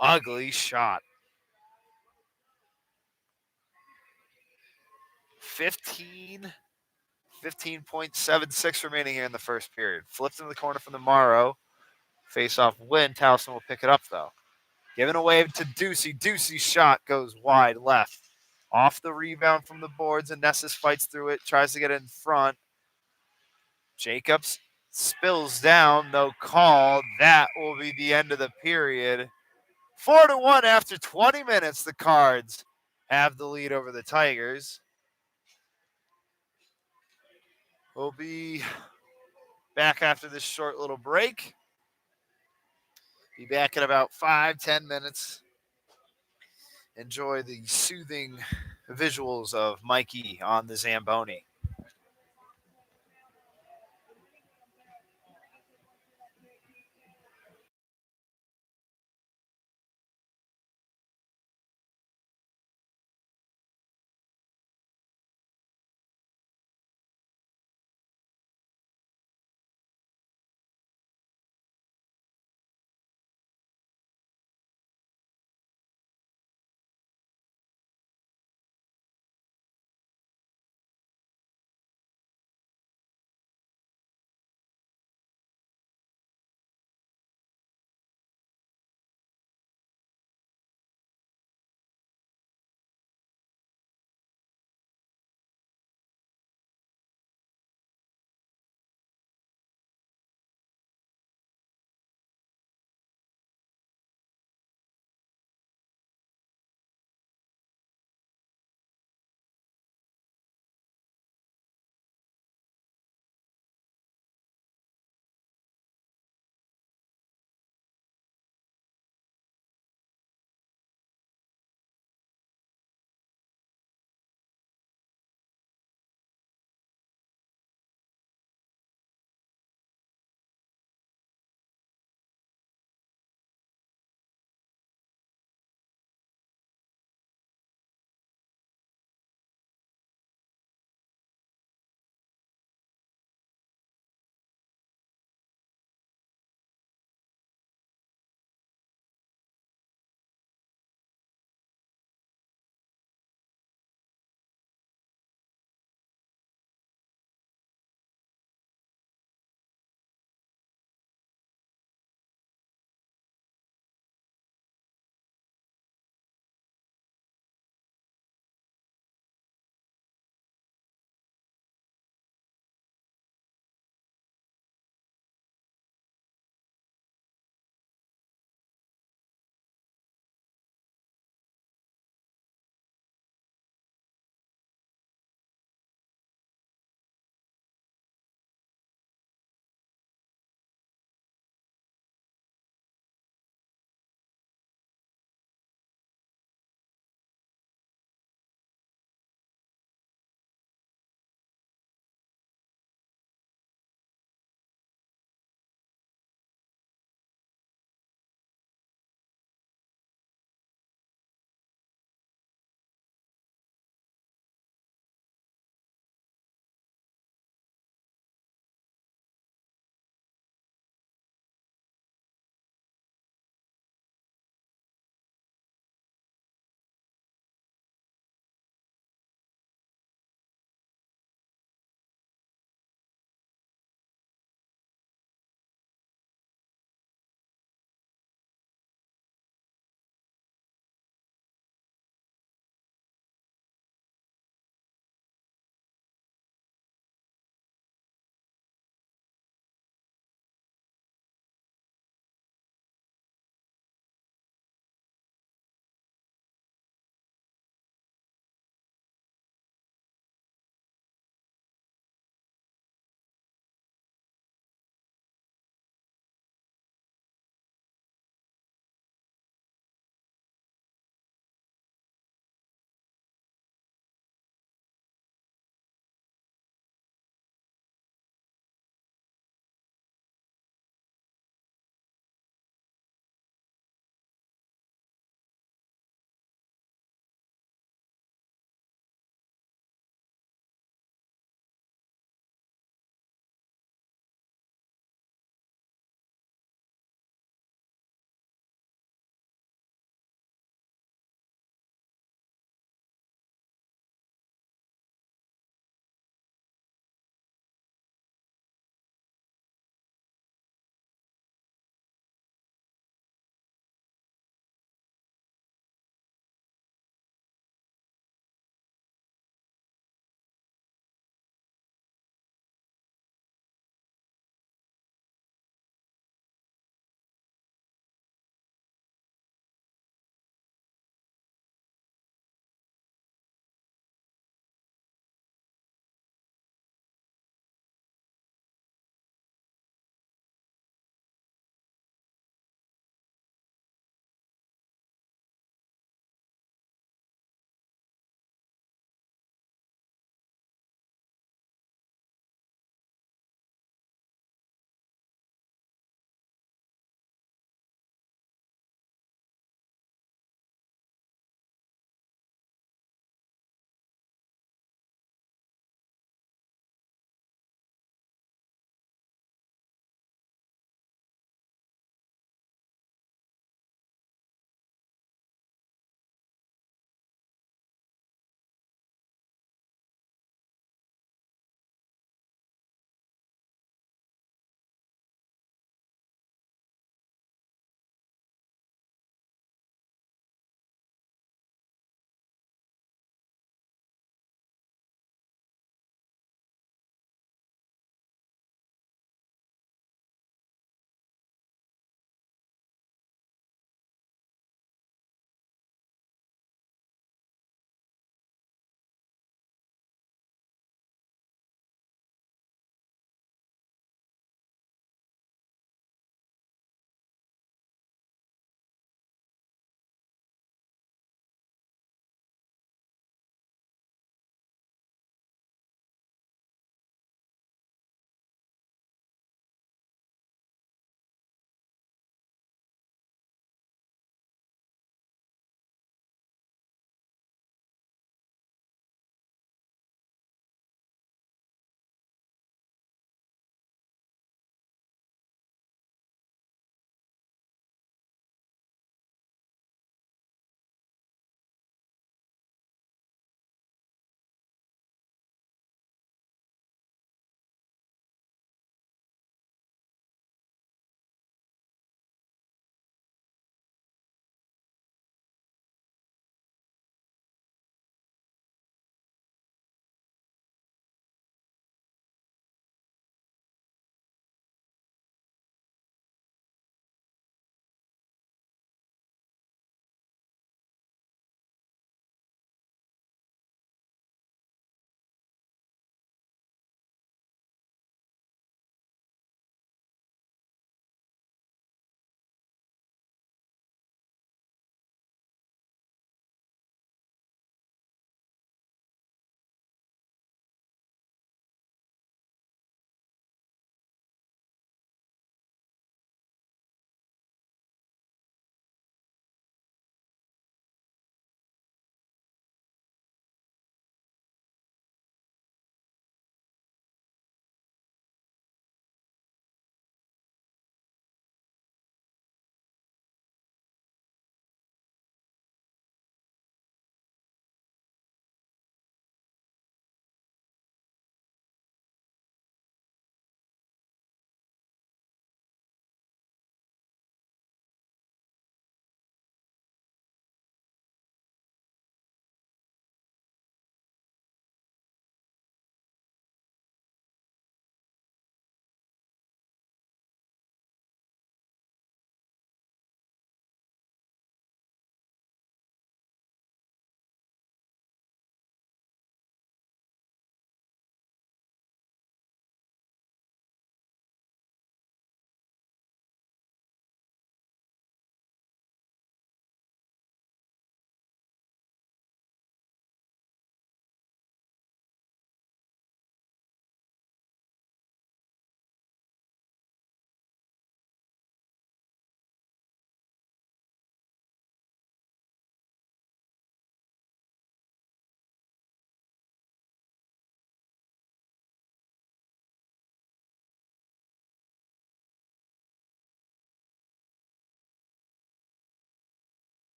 ugly shot. 15.76 remaining here in the first period. Flipped in the corner from the Morrow. Face-off win. Towson will pick it up, though. Giving away to Ducey. Ducey's shot goes wide left. Off the rebound from the boards, and Nessus fights through it. Tries to get in front. Jacobs spills down. No call. That will be the end of the period. 4-1 after 20 minutes. The Cards have the lead over the Tigers. We'll be back after this short little break. Be back in about 5-10 minutes. Enjoy the soothing visuals of Mikey on the Zamboni.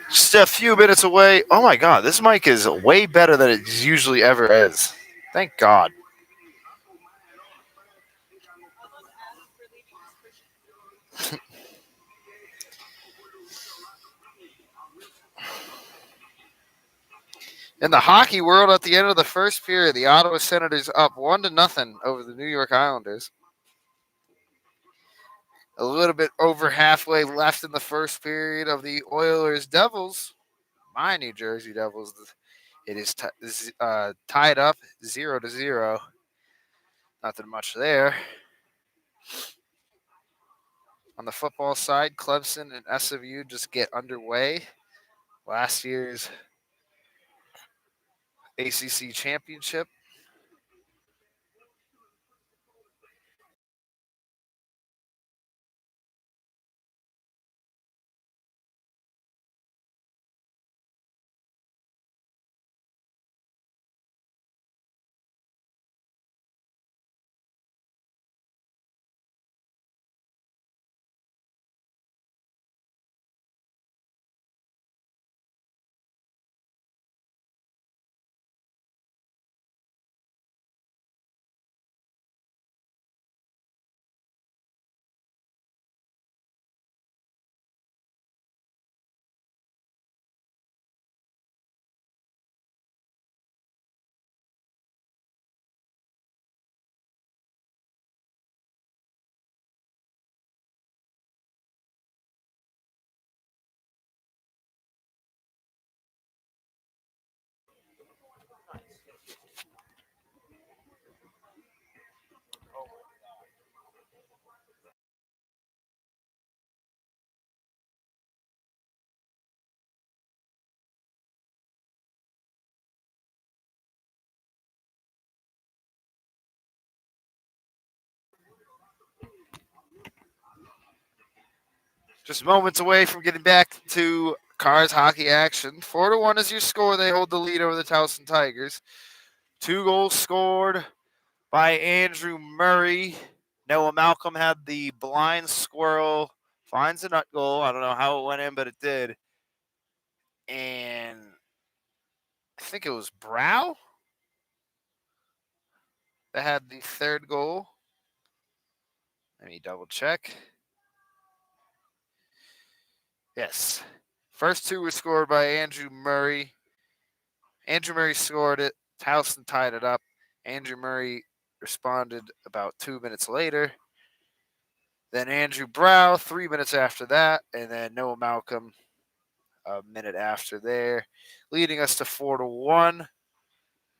Just a few minutes away. Oh my God, this mic is way better than it usually ever is. Thank God. In the hockey world, at the end of the first period, the Ottawa Senators up 1-0 over the New York Islanders. A little bit over halfway left in the first period of the Oilers Devils, my New Jersey Devils. It is tied up 0-0. Nothing much there. On the football side, Clemson and SMU just get underway. Last year's ACC championship. Just moments away from getting back to Cards hockey action. 4-1 is your score. They hold the lead over the Towson Tigers. 2 goals scored by Andrew Murray. Noah Malcolm had the blind squirrel. Finds a nut goal. I don't know how it went in, but it did. And I think it was Brow that had the third goal. Let me double check. Yes. First 2 were scored by Andrew Murray. Andrew Murray scored it. Towson tied it up. Andrew Murray responded about 2 minutes later. Then Andrew Brow 3 minutes after that. And then Noah Malcolm a minute after there, leading us to 4-1.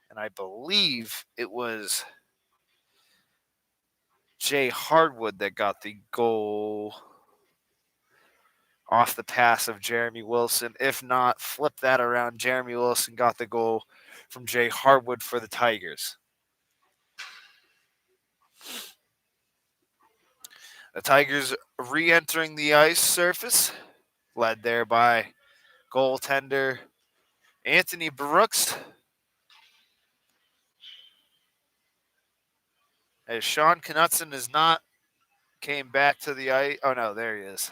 And I believe it was Jay Hardwood that got the goal off the pass of Jeremy Wilson. If not, flip that around. Jeremy Wilson got the goal from Jay Hardwood for the Tigers. The Tigers re-entering the ice surface, led there by goaltender Anthony Brooks. As Sean Knutson has not came back to the ice. Oh, no, there he is.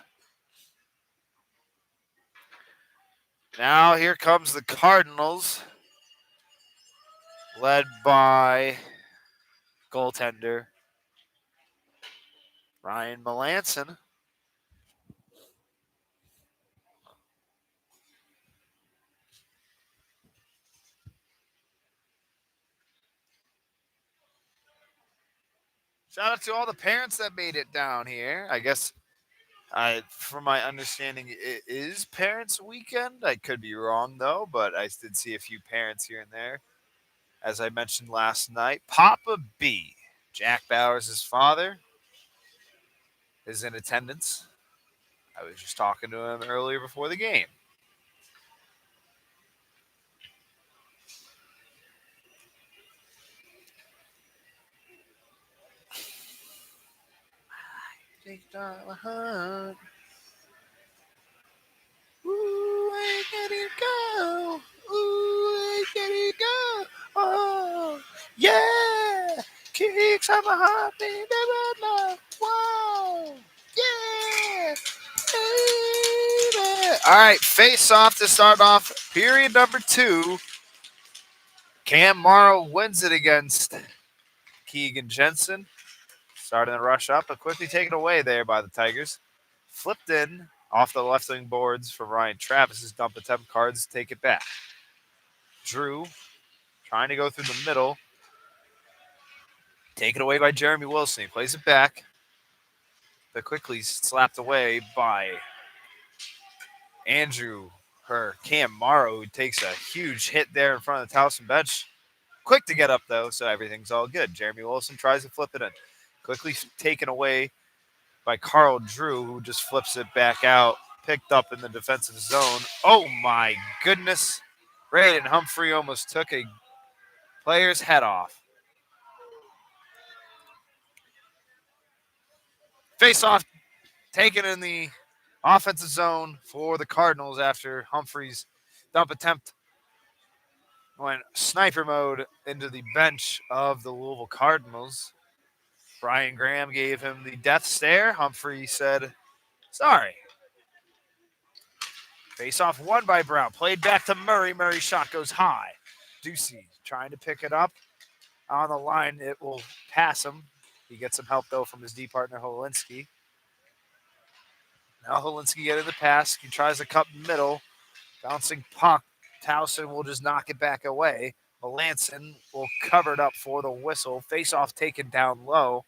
Now here comes the Cardinals, led by goaltender Ryan Melanson. Shout out to all the parents that made it down here. I guess, from my understanding, it is Parents' Weekend. I could be wrong, though, but I did see a few parents here and there. As I mentioned last night, Papa B, Jack Bowers' father, is in attendance. I was just talking to him earlier before the game. Ooh, where can it go? Ooh, where can it go? Oh, yeah! Kicks on my heart, baby, love. Whoa! Yeah! Baby! All right, face off to start off period number 2. Cam Morrow wins it against Keegan Jensen. Starting the rush up, but quickly taken away there by the Tigers. Flipped in off the left wing boards from Ryan Travis's dump attempt. Cards take it back. Drew trying to go through the middle. Taken away by Jeremy Wilson. He plays it back. But quickly slapped away by Andrew, Cam Morrow, who takes a huge hit there in front of the Towson bench. Quick to get up, though, so everything's all good. Jeremy Wilson tries to flip it in. Quickly taken away by Carl Drew, who just flips it back out. Picked up in the defensive zone. Oh, my goodness. Braden Humphrey almost took a player's head off. Face-off taken in the offensive zone for the Cardinals after Humphrey's dump attempt went sniper mode into the bench of the Louisville Cardinals. Brian Graham gave him the death stare. Humphrey said, sorry. Face-off won by Brown. Played back to Murray. Murray's shot goes high. Ducey trying to pick it up. On the line, it will pass him. He gets some help, though, from his D partner, Holinski. Now Holinski getting the pass. He tries to cut middle. Bouncing puck. Towson will just knock it back away. Melanson will cover it up for the whistle. Face-off taken down low.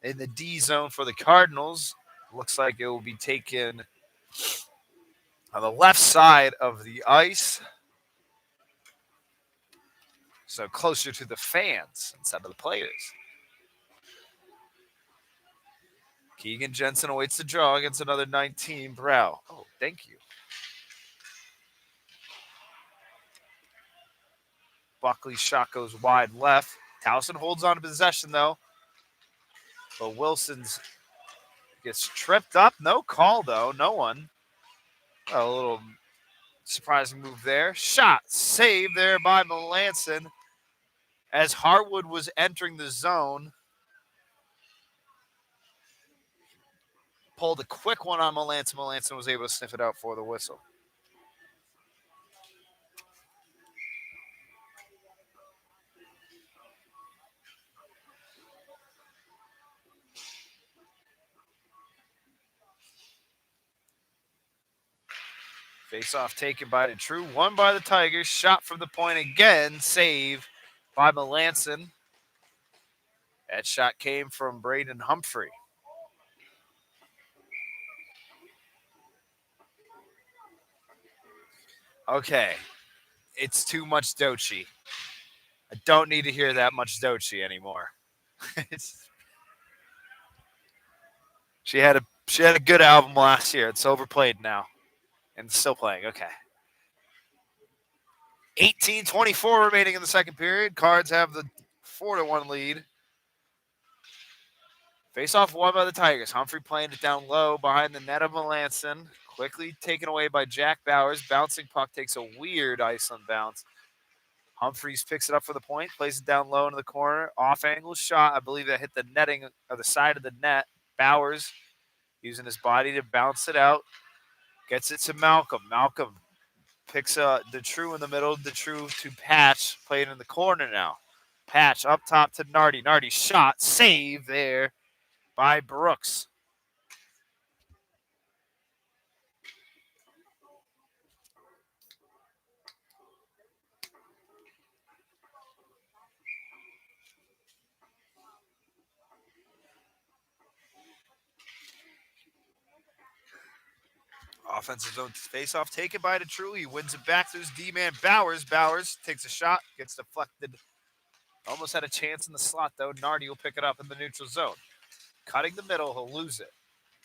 In the D zone for the Cardinals. Looks like it will be taken on the left side of the ice. So closer to the fans instead of the players. Keegan Jensen awaits the draw against another 19, Brow. Oh, thank you. Buckley's shot goes wide left. Towson holds on to possession, though. But Wilson's gets tripped up. No call, though. No one. A little surprising move there. Shot saved there by Melanson as Harwood was entering the zone. Pulled a quick one on Melanson. Melanson was able to sniff it out for the whistle. Face-off taken by the True. Won by the Tigers. Shot from the point again. Save by Melanson. That shot came from Braden Humphrey. Okay. It's too much Dochi. I don't need to hear that much Dochi anymore. She had a good album last year. It's overplayed now. And still playing. Okay. 18-24 remaining in the second period. Cards have the 4-1 lead. Face-off won by the Tigers. Humphrey playing it down low behind the net of Melanson. Quickly taken away by Jack Bowers. Bouncing puck takes a weird Iceland bounce. Humphreys picks it up for the point. Plays it down low into the corner. Off-angle shot. I believe that hit the netting of the side of the net. Bowers using his body to bounce it out. Gets it to Malcolm. Malcolm picks Detrue in the middle. Detrue to Patch. Playing in the corner now. Patch up top to Nardi. Nardi shot. Save there by Brooks. Offensive zone face-off taken by Detrue. He wins it back to his D-man Bowers. Bowers takes a shot, gets deflected. Almost had a chance in the slot, though. Nardi will pick it up in the neutral zone. Cutting the middle, he'll lose it.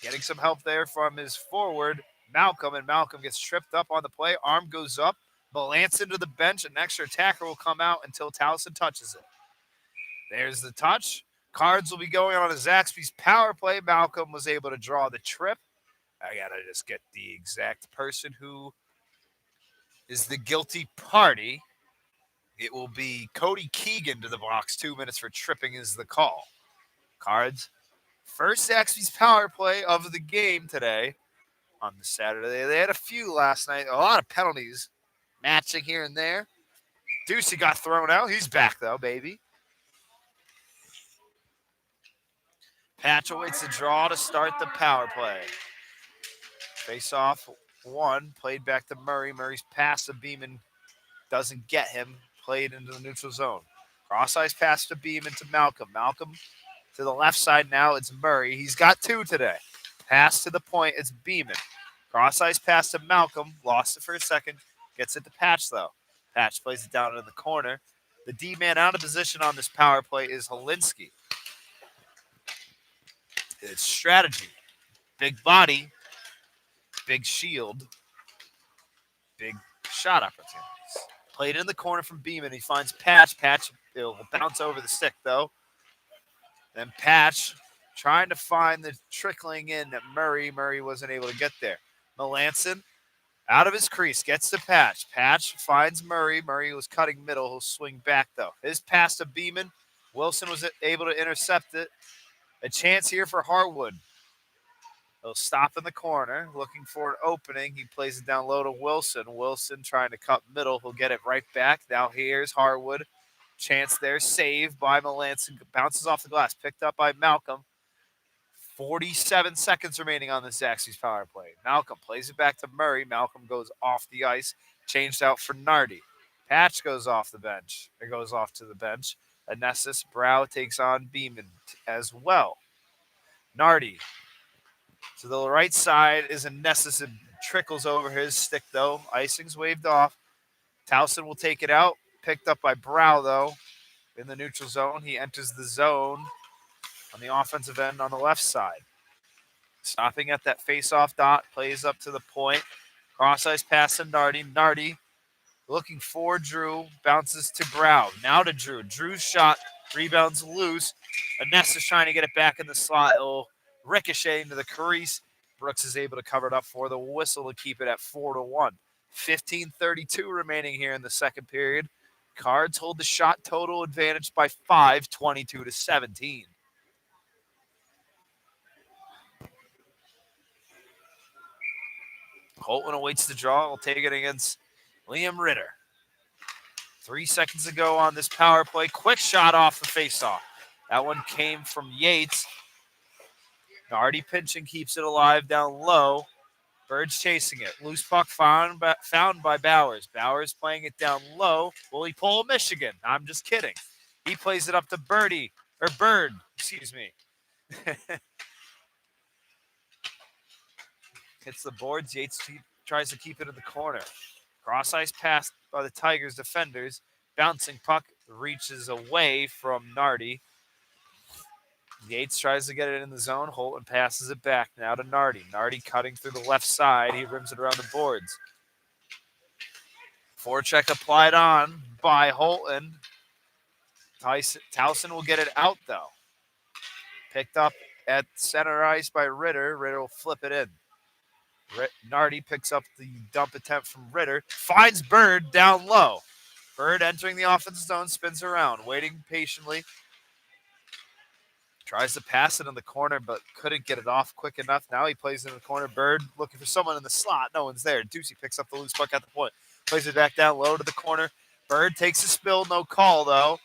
Getting some help there from his forward, Malcolm, and Malcolm gets tripped up on the play. Arm goes up, Melanson to the bench. An extra attacker will come out until Towson touches it. There's the touch. Cards will be going on a Zaxby's power play. Malcolm was able to draw the trip. I got to just get the exact person who is the guilty party. It will be Cody Keegan to the box. 2 minutes for tripping is the call. Cards. First Zaxby's power play of the game today on the Saturday. They had a few last night. A lot of penalties matching here and there. Ducey got thrown out. He's back, though, baby. Patch awaits the draw to start the power play. Face off one, played back to Murray. Murray's pass to Beeman doesn't get him. Played into the neutral zone. Cross-ice pass to Beeman to Malcolm. Malcolm to the left side now. It's Murray. He's got two today. Pass to the point. It's Beeman. Cross-ice pass to Malcolm. Lost it for a second. Gets it to Patch, though. Patch plays it down in the corner. The D-man out of position on this power play is Holinsky. It's strategy. Big body. Big shield. Big shot opportunities. Played in the corner from Beeman. He finds Patch. Patch will bounce over the stick, though. Then Patch trying to find the trickling in at Murray. Murray wasn't able to get there. Melanson out of his crease, gets to Patch. Patch finds Murray. Murray was cutting middle. He'll swing back, though. His pass to Beeman. Wilson was able to intercept it. A chance here for Harwood. He'll stop in the corner, looking for an opening. He plays it down low to Wilson. Wilson trying to cut middle. He'll get it right back. Now here's Harwood. Chance there. Save by Melanson. Bounces off the glass. Picked up by Malcolm. 47 seconds remaining on the Zaxby's power play. Malcolm plays it back to Murray. Malcolm goes off the ice. Changed out for Nardi. Patch goes off the bench. It goes off to the bench. Anessis Brow takes on Beeman as well. Nardi to the right side is Anessis. It trickles over his stick, though. Icing's waved off. Towson will take it out. Picked up by Brow, though, in the neutral zone. He enters the zone on the offensive end on the left side. Stopping at that face-off dot. Plays up to the point. Cross-ice pass to Nardi. Nardi looking for Drew. Bounces to Brow. Now to Drew. Drew's shot. Rebounds loose. Anessis trying to get it back in the slot. It'll ricochet into the crease. Brooks is able to cover it up for the whistle to keep it at 4-1. 15:32 remaining here in the second period. Cards hold the shot total advantage by 5, 22-17. Holtman awaits the draw. Will take it against Liam Ritter. 3 seconds ago on this power play. Quick shot off the faceoff. That one came from Yates. Nardi pinching, keeps it alive down low. Bird's chasing it. Loose puck found by Bowers. Bowers playing it down low. Will he pull Michigan? I'm just kidding. He plays it up to Bird, excuse me. Hits the boards. Yates tries to keep it in the corner. Cross-ice pass by the Tigers defenders. Bouncing puck reaches away from Nardi. Yates tries to get it in the zone. Holton passes it back now to Nardi. Nardi cutting through the left side. He rims it around the boards. Forecheck applied on by Holton. Towson will get it out, though. Picked up at center ice by Ritter. Ritter will flip it in. Nardi picks up the dump attempt from Ritter. Finds Bird down low. Bird entering the offensive zone. Spins around. Waiting patiently. Tries to pass it in the corner, but couldn't get it off quick enough. Now he plays in the corner. Bird looking for someone in the slot. No one's there. Ducey picks up the loose puck at the point. Plays it back down low to the corner. Bird takes a spill. No call, though.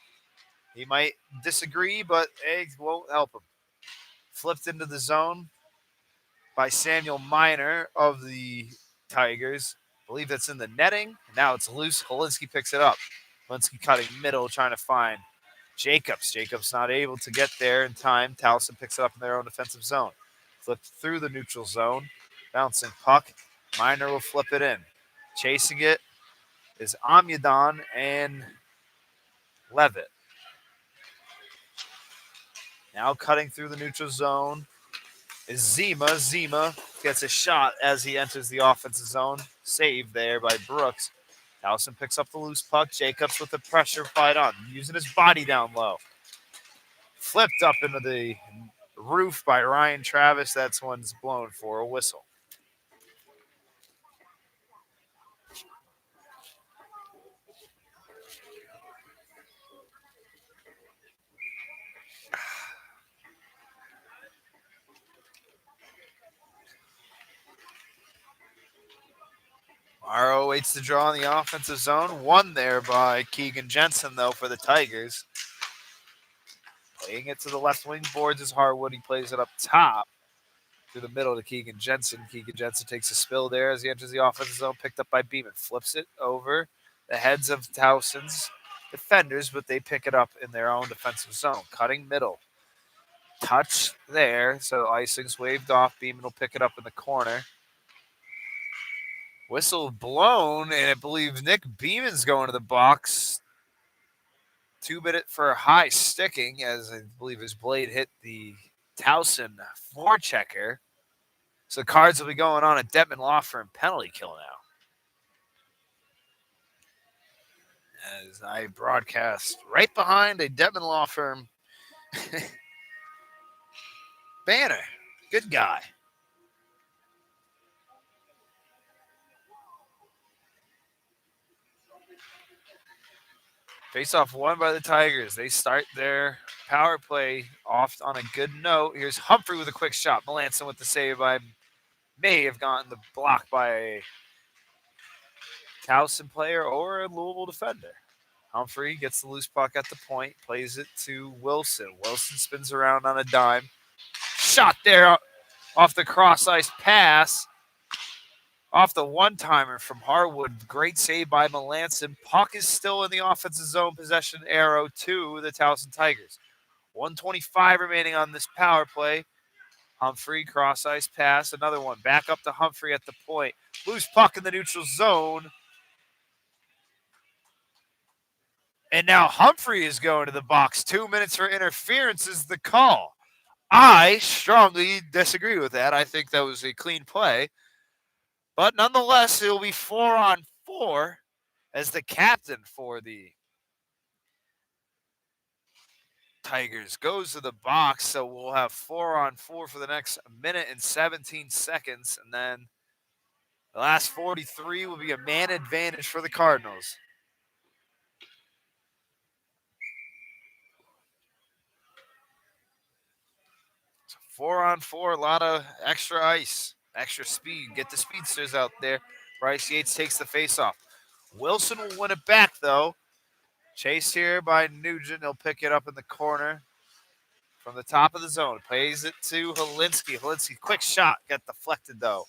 He might disagree, but it won't help him. Flipped into the zone by Samuel Miner of the Tigers. I believe that's in the netting. Now it's loose. Holinsky picks it up. Holinsky cutting middle, trying to find Jacobs. Jacobs not able to get there in time. Towson picks it up in their own defensive zone. Flipped through the neutral zone. Bouncing puck. Miner will flip it in. Chasing it is Amyadon and Levitt. Now cutting through the neutral zone is Zima. Zima gets a shot as he enters the offensive zone. Saved there by Brooks. Towson picks up the loose puck. Jacobs with the pressure fight on, using his body down low. Flipped up into the roof by Ryan Travis. That's one's blown for a whistle. RO waits to draw in the offensive zone. One there by Keegan Jensen, though, for the Tigers. Playing it to the left wing boards is Harwood. He plays it up top through the middle to Keegan Jensen. Keegan Jensen takes a spill there as he enters the offensive zone, picked up by Beeman. Flips it over the heads of Towson's defenders, but they pick it up in their own defensive zone. Cutting middle. Touch there, so icing's waved off. Beeman will pick it up in the corner. Whistle blown, and I believe Nick Beeman's going to the box. 2 minute for high sticking, as I believe his blade hit the Towson forechecker. So the Cards will be going on a Detman Law Firm penalty kill now. As I broadcast right behind a Detman Law Firm banner. Good guy. Face-off won by the Tigers. They start their power play off on a good note. Here's Humphrey with a quick shot. Melanson with the save by may have gotten the block by a Towson player or a Louisville defender. Humphrey gets the loose puck at the point, plays it to Wilson. Wilson spins around on a dime. Shot there off the cross-ice pass. Off the one-timer from Harwood. Great save by Melanson. Puck is still in the offensive zone. Possession arrow to the Towson Tigers. 1:25 remaining on this power play. Humphrey, cross-ice pass. Another one. Back up to Humphrey at the point. Loose puck in the neutral zone. And now Humphrey is going to the box. 2 minutes for interference is the call. I strongly disagree with that. I think that was a clean play. But nonetheless, it'll be 4-on-4 as the captain for the Tigers goes to the box. So we'll have 4-on-4 for the next minute and 17 seconds. And then the last 43 will be a man advantage for the Cardinals. So 4-on-4, a lot of extra ice, extra speed. Get the speedsters out there. Bryce Yates takes the faceoff. Wilson will win it back, though. Chased here by Nugent. He'll pick it up in the corner from the top of the zone. Plays it to Helinski. Helinski, quick shot. Got deflected, though.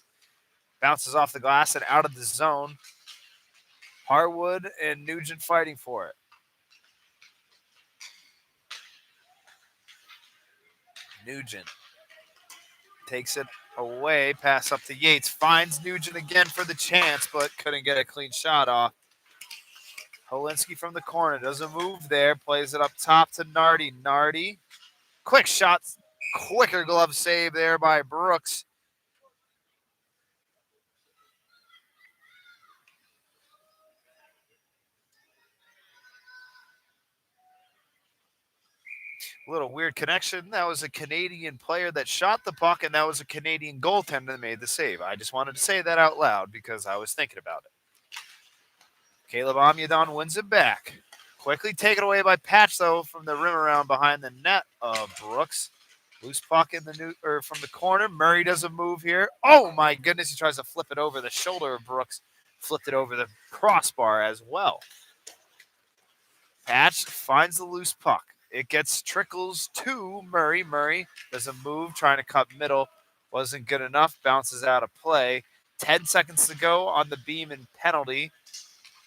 Bounces off the glass and out of the zone. Harwood and Nugent fighting for it. Nugent takes it away. Pass up to Yates. Finds Nugent again for the chance, but couldn't get a clean shot off. Helinski from the corner. Doesn't move there. Plays it up top to Nardi. Nardi. Quick shot. Quicker glove save there by Brooks. A little weird connection. That was a Canadian player that shot the puck, and that was a Canadian goaltender that made the save. I just wanted to say that out loud because I was thinking about it. Caleb Amyadon wins it back. Quickly taken away by Patch, though, from the rim around behind the net of Brooks. Loose puck in the from the corner. Murray doesn't move here. Oh, my goodness. He tries to flip it over the shoulder of Brooks. Flipped it over the crossbar as well. Patch finds the loose puck. It trickles to Murray. Murray doesn't move, trying to cut middle. Wasn't good enough. Bounces out of play. 10 seconds to go on the Beeman penalty.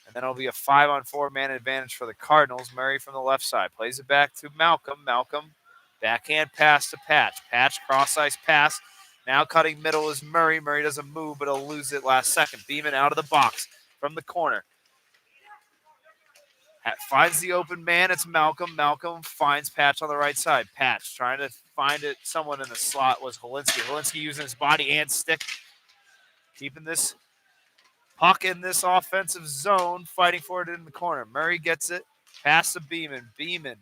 And then it'll be a 5-on-4 man advantage for the Cardinals. Murray from the left side plays it back to Malcolm. Malcolm, backhand pass to Patch. Patch, cross-ice pass. Now cutting middle is Murray. Murray doesn't move, but he'll lose it last second. Beeman out of the box from the corner. Finds the open man. It's Malcolm. Malcolm finds Patch on the right side. Patch trying to find it. Someone in the slot was Helinski. Helinski using his body and stick. Keeping this puck in this offensive zone. Fighting for it in the corner. Murray gets it. Pass to Beeman. Beeman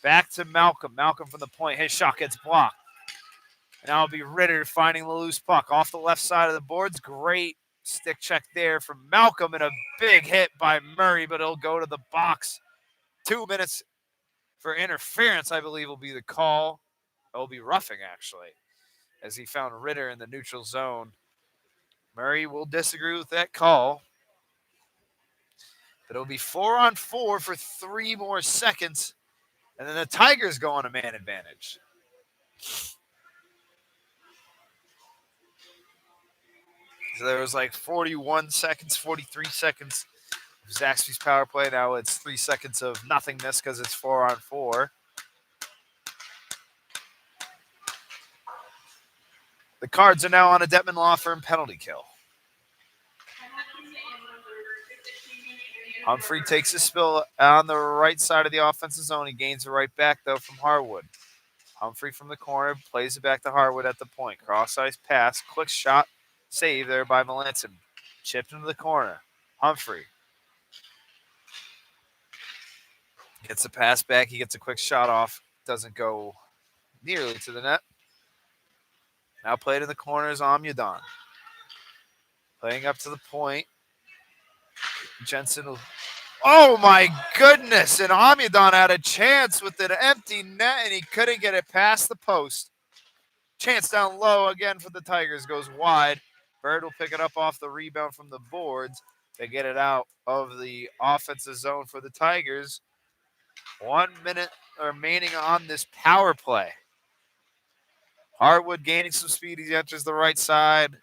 back to Malcolm. Malcolm from the point. His shot gets blocked. And now it'll be Ritter finding the loose puck. Off the left side of the boards. Great stick check there from Malcolm and a big hit by Murray, but it'll go to the box. 2 minutes for interference, I believe, will be the call. It'll be roughing, actually, as he found Ritter in the neutral zone. Murray will disagree with that call. But it'll be 4-on-4 for 3 more seconds. And then the Tigers go on a man advantage. So there was like 41 seconds, 43 seconds of Zaxby's power play. Now it's 3 seconds of nothingness because it's 4-on-4. The Cards are now on a Detman Law Firm penalty kill. Humphrey takes a spill on the right side of the offensive zone. He gains the right back, though, from Harwood. Humphrey from the corner plays it back to Harwood at the point. Cross-ice pass, quick shot, save there by Melanson. Chipped into the corner. Humphrey gets the pass back. He gets a quick shot off. Doesn't go nearly to the net. Now played in the corner is Amyadon. Playing up to the point. Jensen will... Oh, my goodness. And Amyadon had a chance with an empty net, and he couldn't get it past the post. Chance down low again for the Tigers. Goes wide. Bird will pick it up off the rebound from the boards. They get it out of the offensive zone for the Tigers. 1 minute remaining on this power play. Harwood gaining some speed. He enters the right side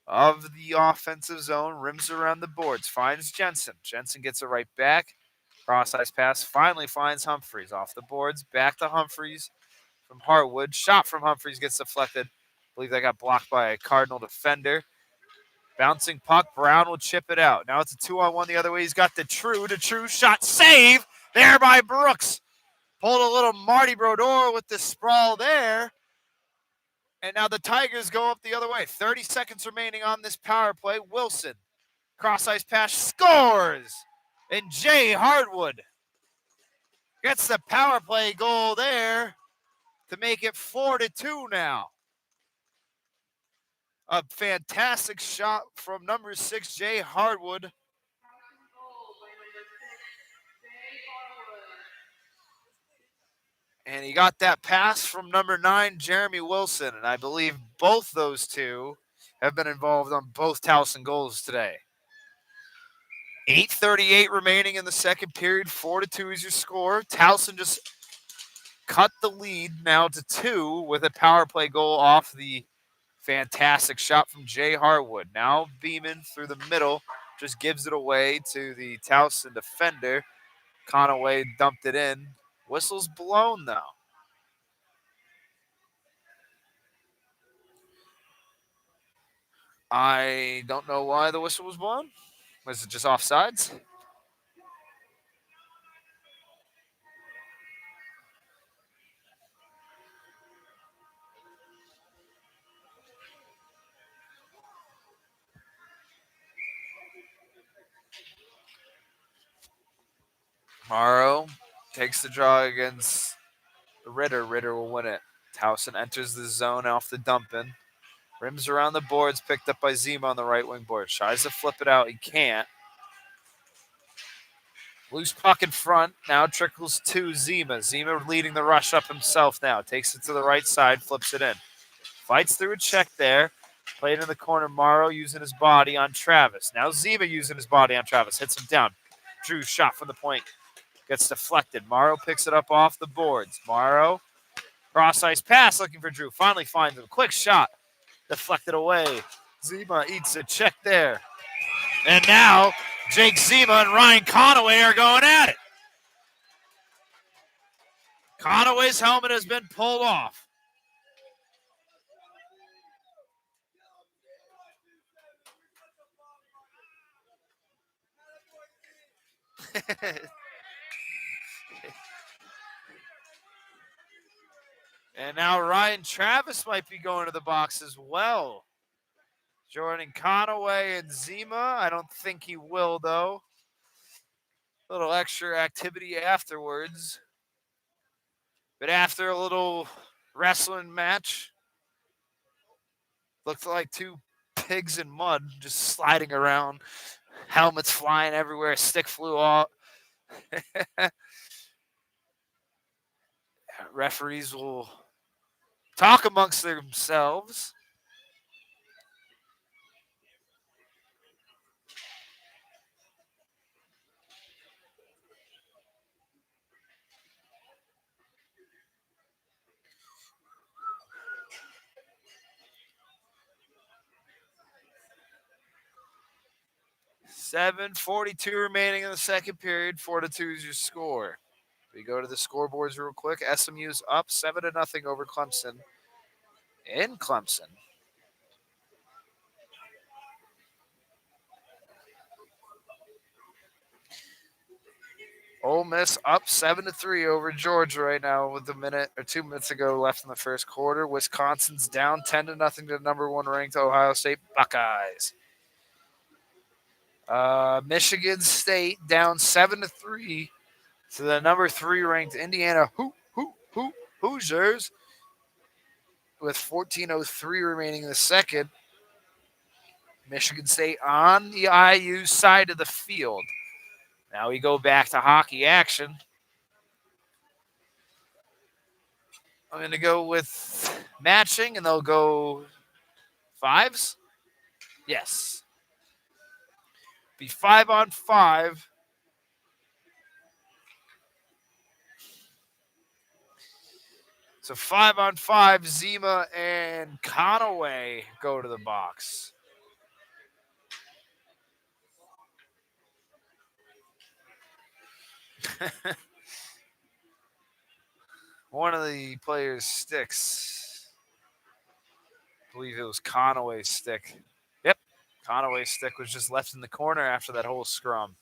of the offensive zone. Rims around the boards. Finds Jensen. Jensen gets it right back. Cross-ice pass. Finally finds Humphreys off the boards. Back to Humphreys from Harwood. Shot from Humphreys gets deflected. I believe that got blocked by a Cardinal defender. Bouncing puck. Brown will chip it out. Now it's a 2-on-1 the other way. He's got the true shot. Save there by Brooks. Pulled a little Marty Brodeur with the sprawl there. And now the Tigers go up the other way. 30 seconds remaining on this power play. Wilson, cross-ice pass, scores! And Jay Harwood gets the power play goal there to make it 4-2 now. A fantastic shot from number 6, Jay Harwood. And he got that pass from number 9, Jeremy Wilson. And I believe both those two have been involved on both Towson goals today. 8:38 remaining in the second period. 4-2 is your score. Towson just cut the lead now to 2 with a power play goal off the fantastic shot from Jay Harwood. Now Beeman through the middle just gives it away to the Towson defender. Conaway dumped it in. Whistle's blown, though. I don't know why the whistle was blown. Was it just offsides? Morrow takes the draw against Ritter. Ritter will win it. Towson enters the zone off the dump in. Rims around the boards, picked up by Zima on the right wing board. Tries to flip it out. He can't. Loose puck in front. Now trickles to Zima. Zima leading the rush up himself now. Takes it to the right side, flips it in. Fights through a check there. Played in the corner. Morrow using his body on Travis. Now Zima using his body on Travis. Hits him down. Drew shot from the point. Gets deflected. Morrow picks it up off the boards. Morrow, cross-ice pass looking for Drew. Finally finds him. Quick shot. Deflected away. Zima eats a check there. And now Jake Zima and Ryan Conaway are going at it. Conaway's helmet has been pulled off. And now Ryan Travis might be going to the box as well. Joining Conaway and Zima. I don't think he will, though. A little extra activity afterwards. But after a little wrestling match, looked like two pigs in mud just sliding around. Helmets flying everywhere. A stick flew off. Referees will talk amongst themselves. 7:42 remaining in the second period. 4-2 is your score. We go to the scoreboards real quick. SMU's up 7-0 over Clemson. In Clemson. Ole Miss up 7-3 over Georgia right now with a minute or 2 minutes ago left in the first quarter. Wisconsin's down 10-0 to the number one ranked Ohio State Buckeyes. Michigan State down 7-3 to the number 3 ranked Indiana Hoosiers with 14:03 remaining in the second. Michigan State on the IU side of the field. Now we go back to hockey action. I'm going to go with matching, and they'll go fives. Yes. Be 5-on-5. So 5-on-5, Zima and Conaway go to the box. One of the players' sticks. I believe it was Conaway's stick. Yep. Conaway's stick was just left in the corner after that whole scrum.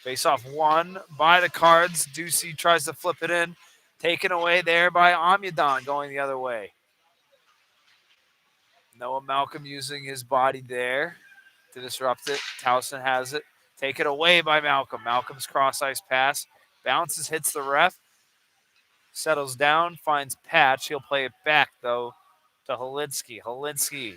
Face off one by the Cards. Ducey tries to flip it in. Taken away there by Amyadon going the other way. Noah Malcolm using his body there to disrupt it. Towson has it. Taken away by Malcolm. Malcolm's cross ice pass. Bounces, hits the ref. Settles down, finds Patch. He'll play it back, though, to Holinsky. Holinsky,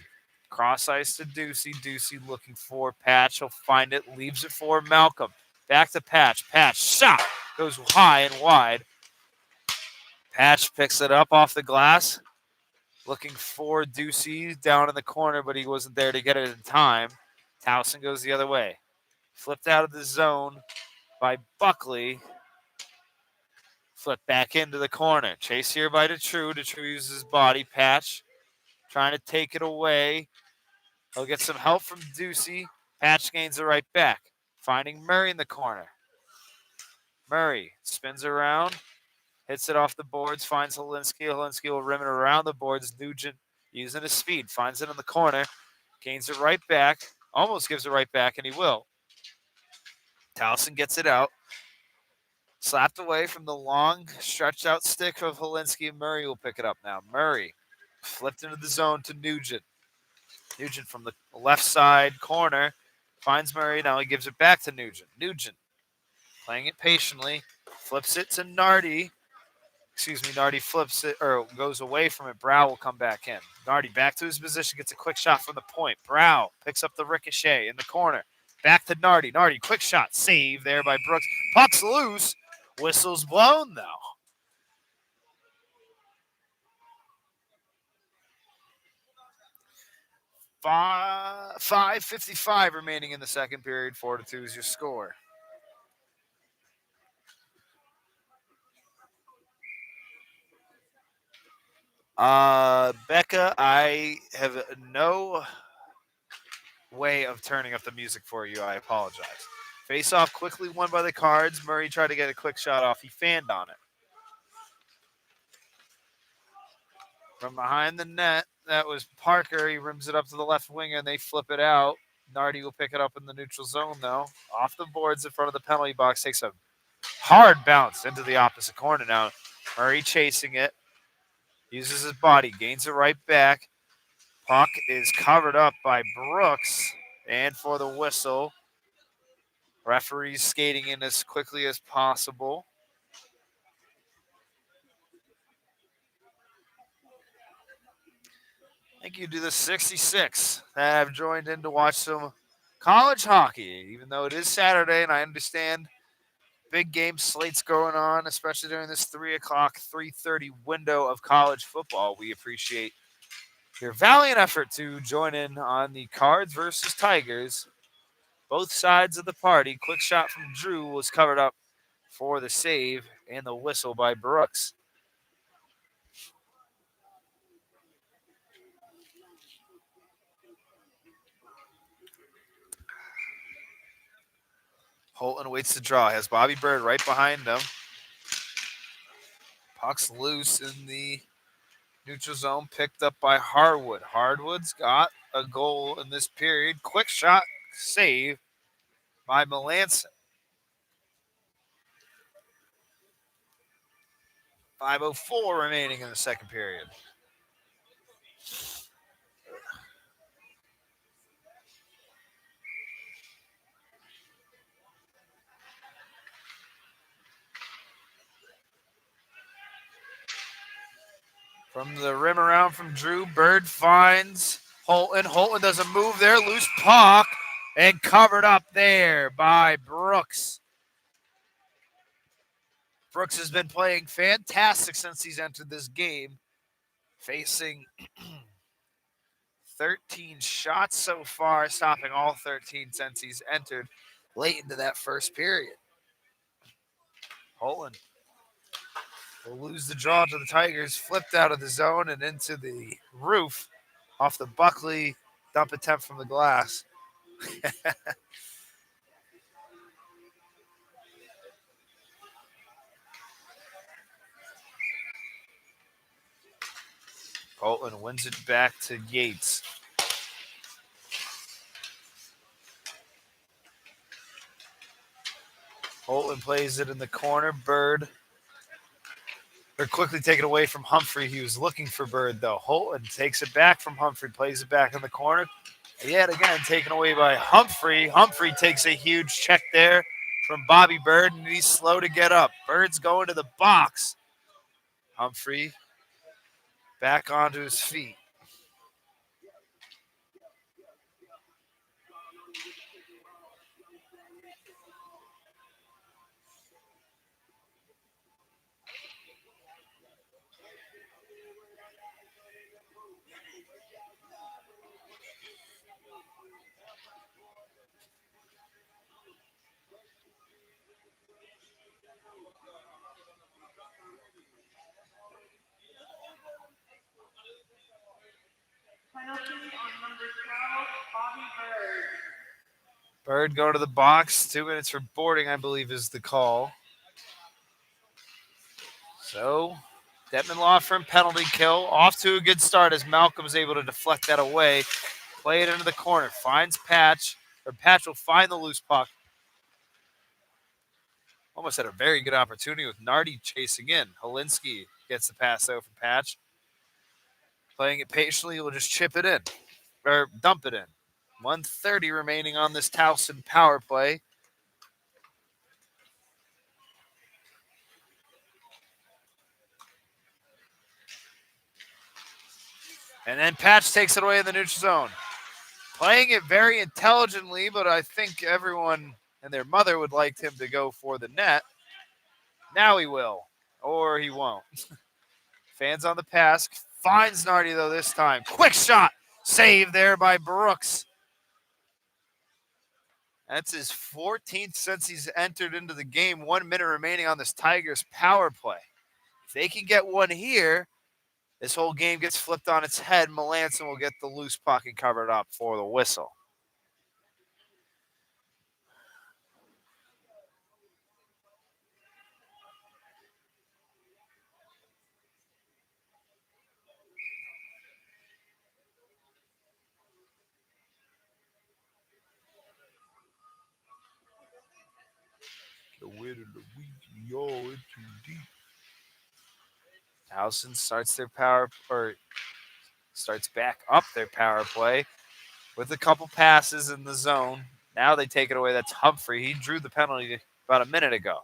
cross ice to Ducey. Ducey looking for Patch. He'll find it, leaves it for Malcolm. Back to Patch. Patch, shot. Goes high and wide. Patch picks it up off the glass. Looking for Ducey down in the corner, but he wasn't there to get it in time. Towson goes the other way. Flipped out of the zone by Buckley. Flip back into the corner. Chase here by Detrue. Detrue uses his body. Patch trying to take it away. He'll get some help from Ducey. Patch gains it right back. Finding Murray in the corner. Murray spins around. Hits it off the boards. Finds Holinsky. Holinsky will rim it around the boards. Nugent using his speed. Finds it in the corner. Gains it right back. Almost gives it right back, and he will. Towson gets it out. Slapped away from the long, stretched out stick of Holinsky, and Murray will pick it up now. Murray flipped into the zone to Nugent. Nugent from the left side corner finds Murray. Now he gives it back to Nugent. Nugent playing it patiently. Flips it to Nardi. Nardi flips it or goes away from it. Brow will come back in. Nardi back to his position, gets a quick shot from the point. Brow picks up the ricochet in the corner. Back to Nardi. Nardi, quick shot. Save there by Brooks. Puck's loose. Whistle's blown, though. $5:55 remaining in the second period. 4-2 is your score. Becca, I have no way of turning up the music for you. I apologize. Face off quickly won by the Cards. Murray tried to get a quick shot off. He fanned on it. From behind the net, that was Parker. He rims it up to the left winger, and they flip it out. Nardi will pick it up in the neutral zone, though. Off the boards in front of the penalty box. Takes a hard bounce into the opposite corner now. Murray chasing it. Uses his body. Gains it right back. Puck is covered up by Brooks. And for the whistle, referees skating in as quickly as possible. Thank you to the 66 that have joined in to watch some college hockey, even though it is Saturday, and I understand big game slates going on, especially during this 3 o'clock, 3:30 window of college football. We appreciate your valiant effort to join in on the Cards versus Tigers. Both sides of the party. Quick shot from Drew was covered up for the save and the whistle by Brooks. Holton waits to draw. Has Bobby Bird right behind him. Puck's loose in the neutral zone, picked up by Harwood. Harwood's got a goal in this period. Quick shot save by Melanson. 5:04 remaining in the second period. From the rim around from Drew, Bird finds Holton. Holton does a move there, loose puck, and covered up there by Brooks. Brooks has been playing fantastic since he's entered this game, facing 13 shots so far, stopping all 13 since he's entered late into that first period. Holton will lose the draw to the Tigers, flipped out of the zone and into the roof off the Buckley dump attempt from the glass. Holton wins it back to Yates. Holton plays it in the corner. Bird. They're quickly taken away from Humphrey. He was looking for Bird, though. Holton takes it back from Humphrey, plays it back in the corner. Yet again, taken away by Humphrey. Humphrey takes a huge check there from Bobby Bird, and he's slow to get up. Bird's going to the box. Humphrey back onto his feet. Penalty on number 12, Bobby Bird. Bird going to the box. 2 minutes for boarding, I believe, is the call. So, Detman Law Firm penalty kill. Off to a good start as Malcolm's able to deflect that away. Play it into the corner. Finds Patch. Or Patch will find the loose puck. Almost had a very good opportunity with Nardi chasing in. Holinsky gets the pass over from Patch. Playing it patiently, will just chip it in. Or dump it in. 1:30 remaining on this Towson power play. And then Patch takes it away in the neutral zone. Playing it very intelligently, but I think everyone and their mother would like him to go for the net. Now he will, or he won't. Fans on the pass. Finds Nardi, though, this time. Quick shot. Save there by Brooks. That's his 14th since he's entered into the game. 1 minute remaining on this Tigers power play. If they can get one here, this whole game gets flipped on its head. Melanson will get the loose puck and cover it up for the whistle. The win of the week, yo, it's too deep. Towson starts back up their power play with a couple passes in the zone. Now they take it away. That's Humphrey. He drew the penalty about a minute ago.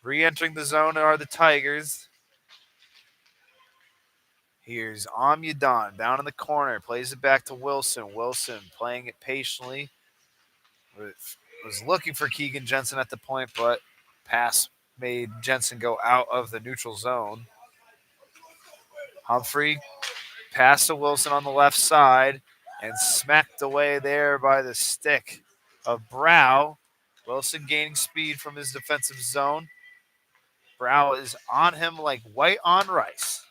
Re-entering the zone are the Tigers. Here's Amyadon down in the corner. Plays it back to Wilson. Wilson playing it patiently. Was looking for Keegan Jensen at the point, but pass made Jensen go out of the neutral zone. Humphrey pass to Wilson on the left side and smacked away there by the stick of Brow. Wilson gaining speed from his defensive zone. Brow is on him like white on rice.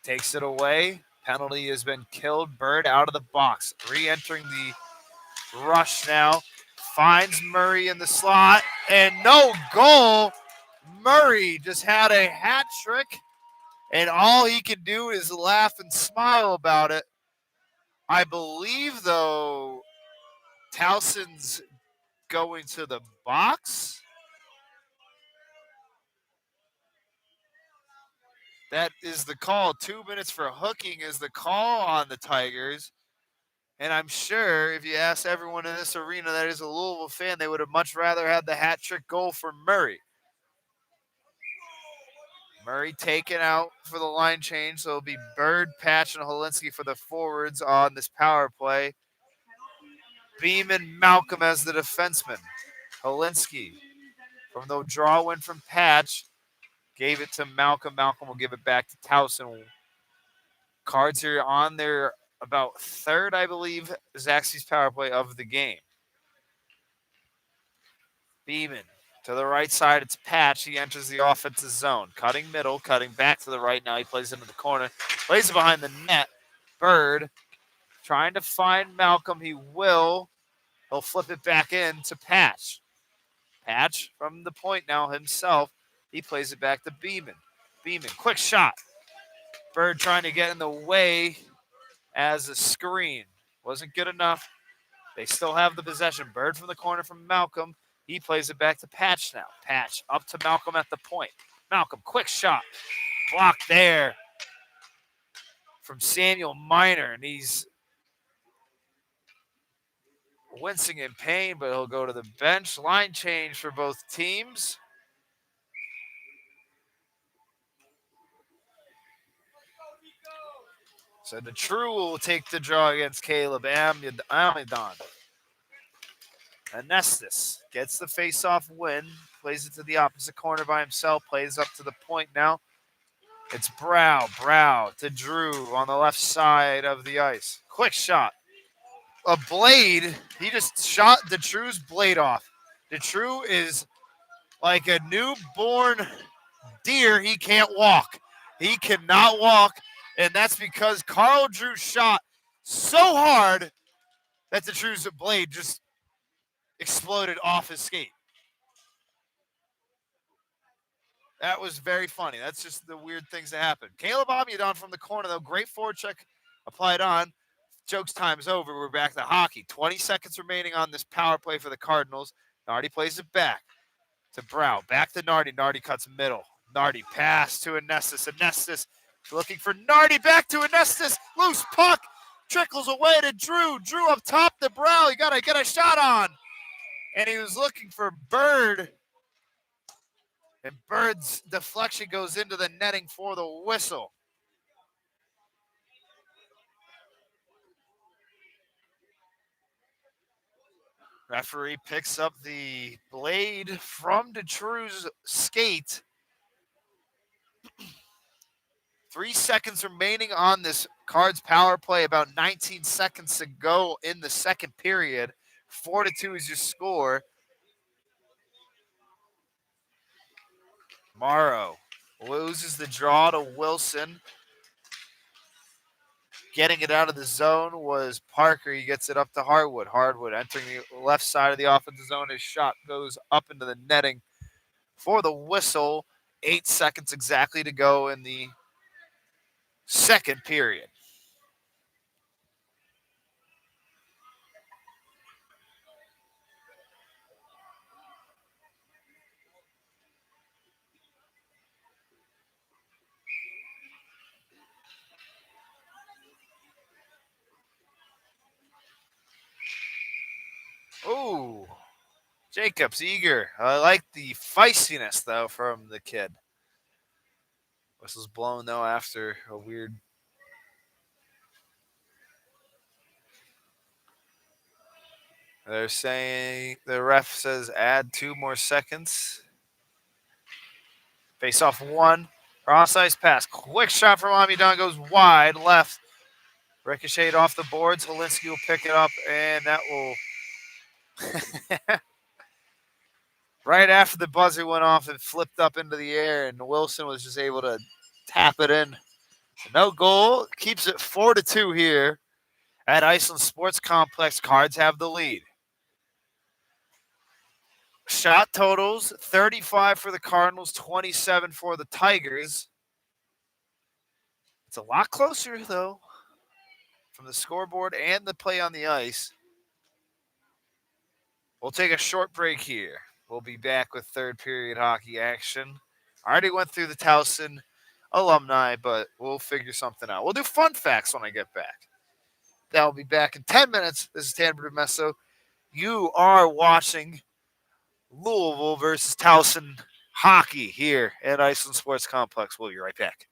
Takes it away. Penalty has been killed. Bird out of the box. Re-entering the rush now. finds Murray in the slot, and no goal. Murray just had a hat trick, and all he can do is laugh and smile about it. I believe, though, Towson's going to the box. That is the call. 2 minutes for hooking is the call on the Tigers. And I'm sure if you ask everyone in this arena that is a Louisville fan, they would have much rather had the hat trick goal for Murray. Murray taken out for the line change, so it'll be Bird, Patch, and Holinsky for the forwards on this power play. Beeman, Malcolm as the defenseman. Holinsky from the draw win from Patch gave it to Malcolm. Malcolm will give it back to Towson. Cards are on their about third, I believe, Zaxby's power play of the game. Beeman to the right side. It's Patch. He enters the offensive zone. Cutting middle, cutting back to the right. Now he plays into the corner. Plays it behind the net. Bird trying to find Malcolm. He will. He'll flip it back in to Patch. Patch from the point now himself. He plays it back to Beeman. Beeman, quick shot. Bird trying to get in the way as a screen. Wasn't good enough. They still have the possession. Bird from the corner from Malcolm. He plays it back to Patch now. Patch up to Malcolm at the point. Malcolm, quick shot. Blocked there from Samuel Miner. And he's wincing in pain, but he'll go to the bench. Line change for both teams. So the True will take the draw against Caleb Amidon. Anestis gets the face-off win, plays it to the opposite corner by himself, plays up to the point now. It's Brow to Drew on the left side of the ice. Quick shot. A blade. He just shot DeTrue's blade off. DeTrue is like a newborn deer. He can't walk. He cannot walk, and that's because Carl Drew shot so hard that DeTrue's blade just exploded off his skate. That was very funny. That's just the weird things that happen. Caleb Amidon from the corner, though. Great forecheck applied on. Jokes time's over. We're back to hockey. 20 seconds remaining on this power play for the Cardinals. Nardi plays it back to Brow. Back to Nardi. Nardi cuts middle. Nardi pass to Anestis. Anestis looking for Nardi. Back to Anestis. Loose puck. Trickles away to Drew. Drew up top to Brow. He got to get a shot on. And he was looking for Bird. And Bird's deflection goes into the netting for the whistle. Referee picks up the blade from DeTrue's skate. 3 seconds remaining on this Cards power play. About 19 seconds to go in the second period. 4-2 is your score. Morrow loses the draw to Wilson. Getting it out of the zone was Parker. He gets it up to Hardwood. Hardwood entering the left side of the offensive zone. His shot goes up into the netting for the whistle. 8 seconds exactly to go in the second period. Ooh, Jacobs eager. I like the feistiness, though, from the kid. Whistle's blown, though, after a weird. They're saying the ref says add 2 more seconds. Face off 1. Cross ice pass. Quick shot from Amidon goes wide left. Ricocheted off the boards. Holinsky will pick it up, and that will. Right after the buzzer went off, it flipped up into the air, and Wilson was just able to tap it in. No goal. Keeps it 4-2 here at Iceland Sports Complex. Cards have the lead. Shot totals 35 for the Cardinals, 27 for the Tigers. It's a lot closer, though, from the scoreboard and the play on the ice. We'll take a short break here. We'll be back with third period hockey action. I already went through the Towson alumni, but we'll figure something out. We'll do fun facts when I get back. That'll be back in 10 minutes. This is Tanner Messo. You are watching Louisville versus Towson hockey here at Iceland Sports Complex. We'll be right back.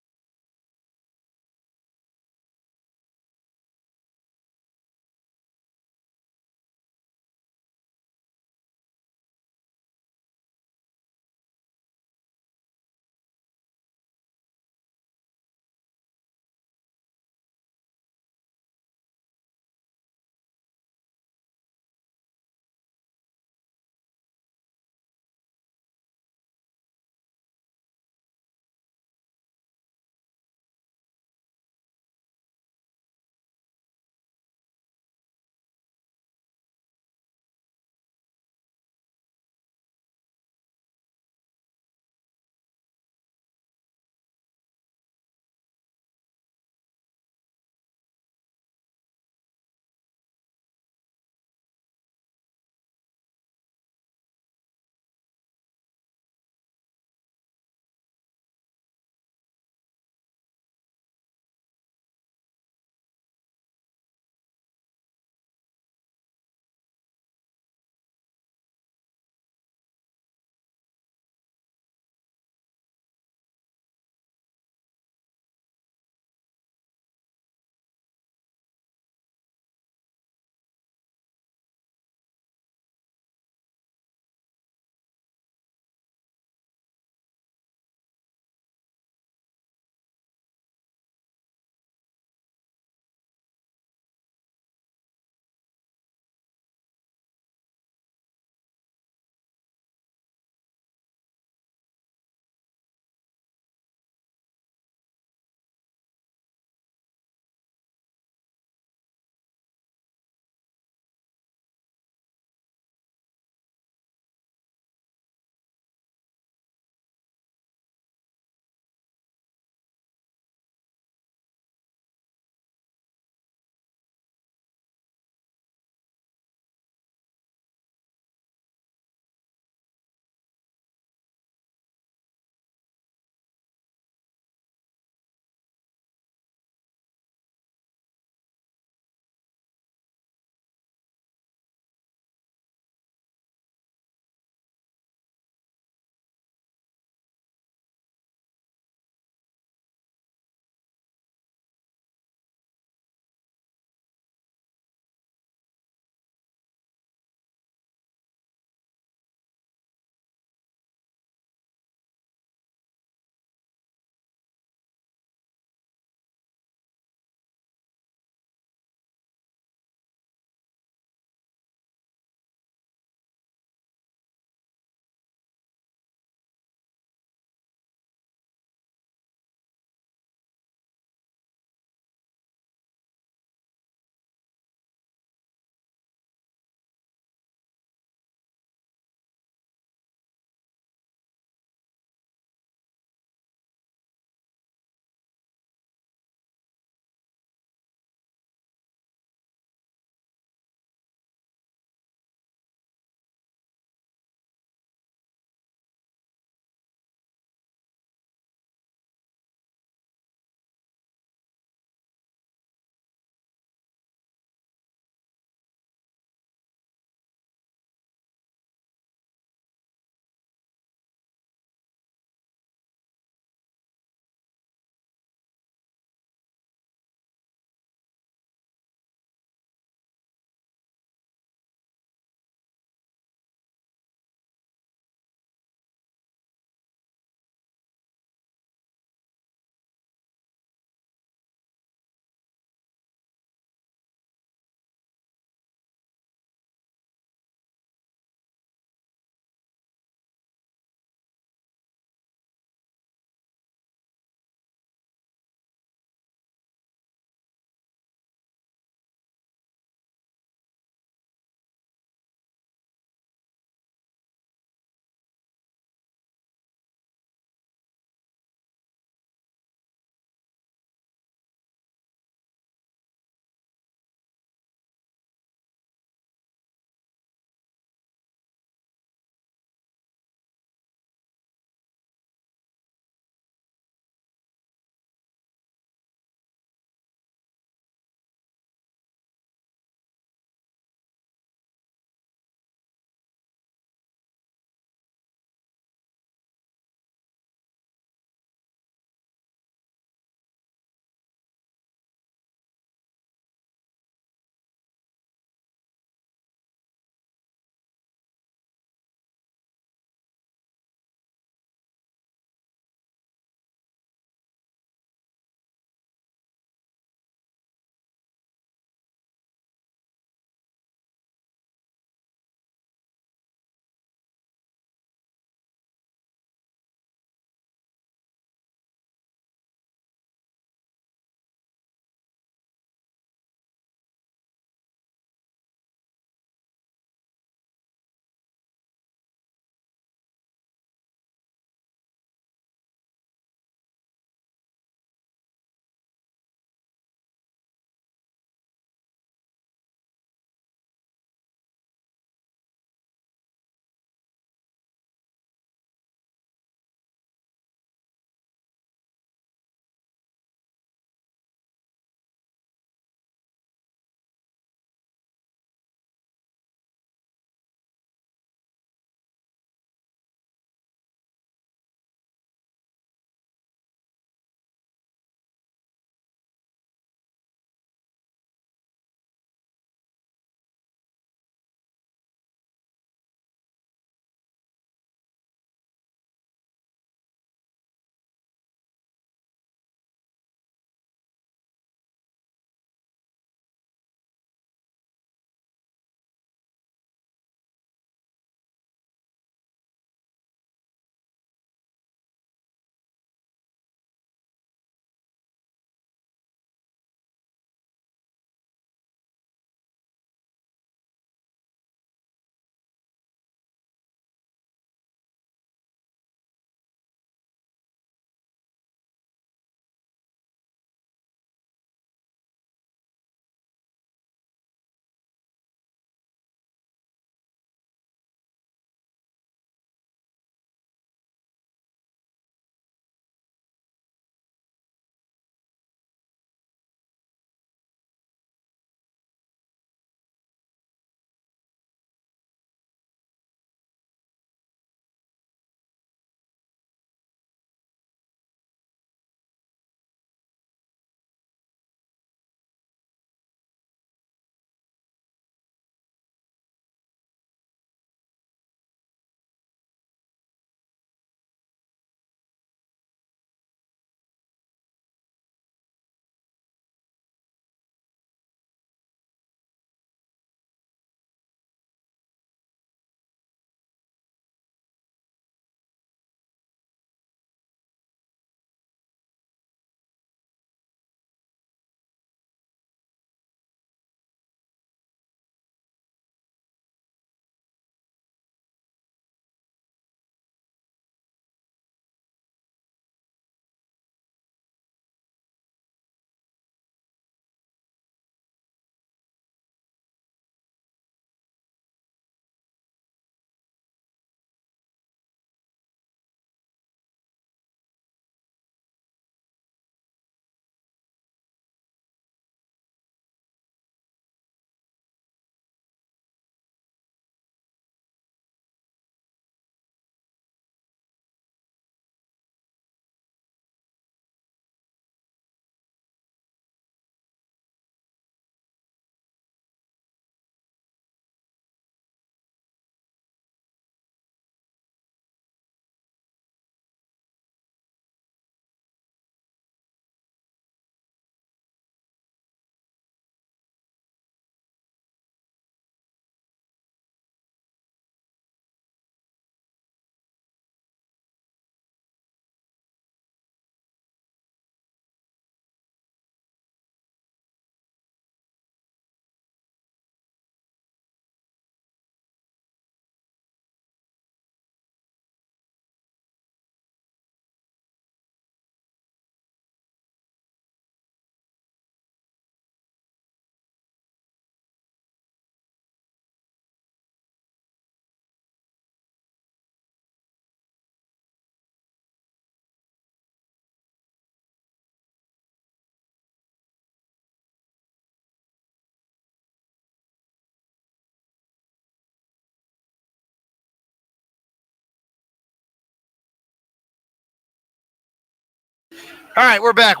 All right, we're back.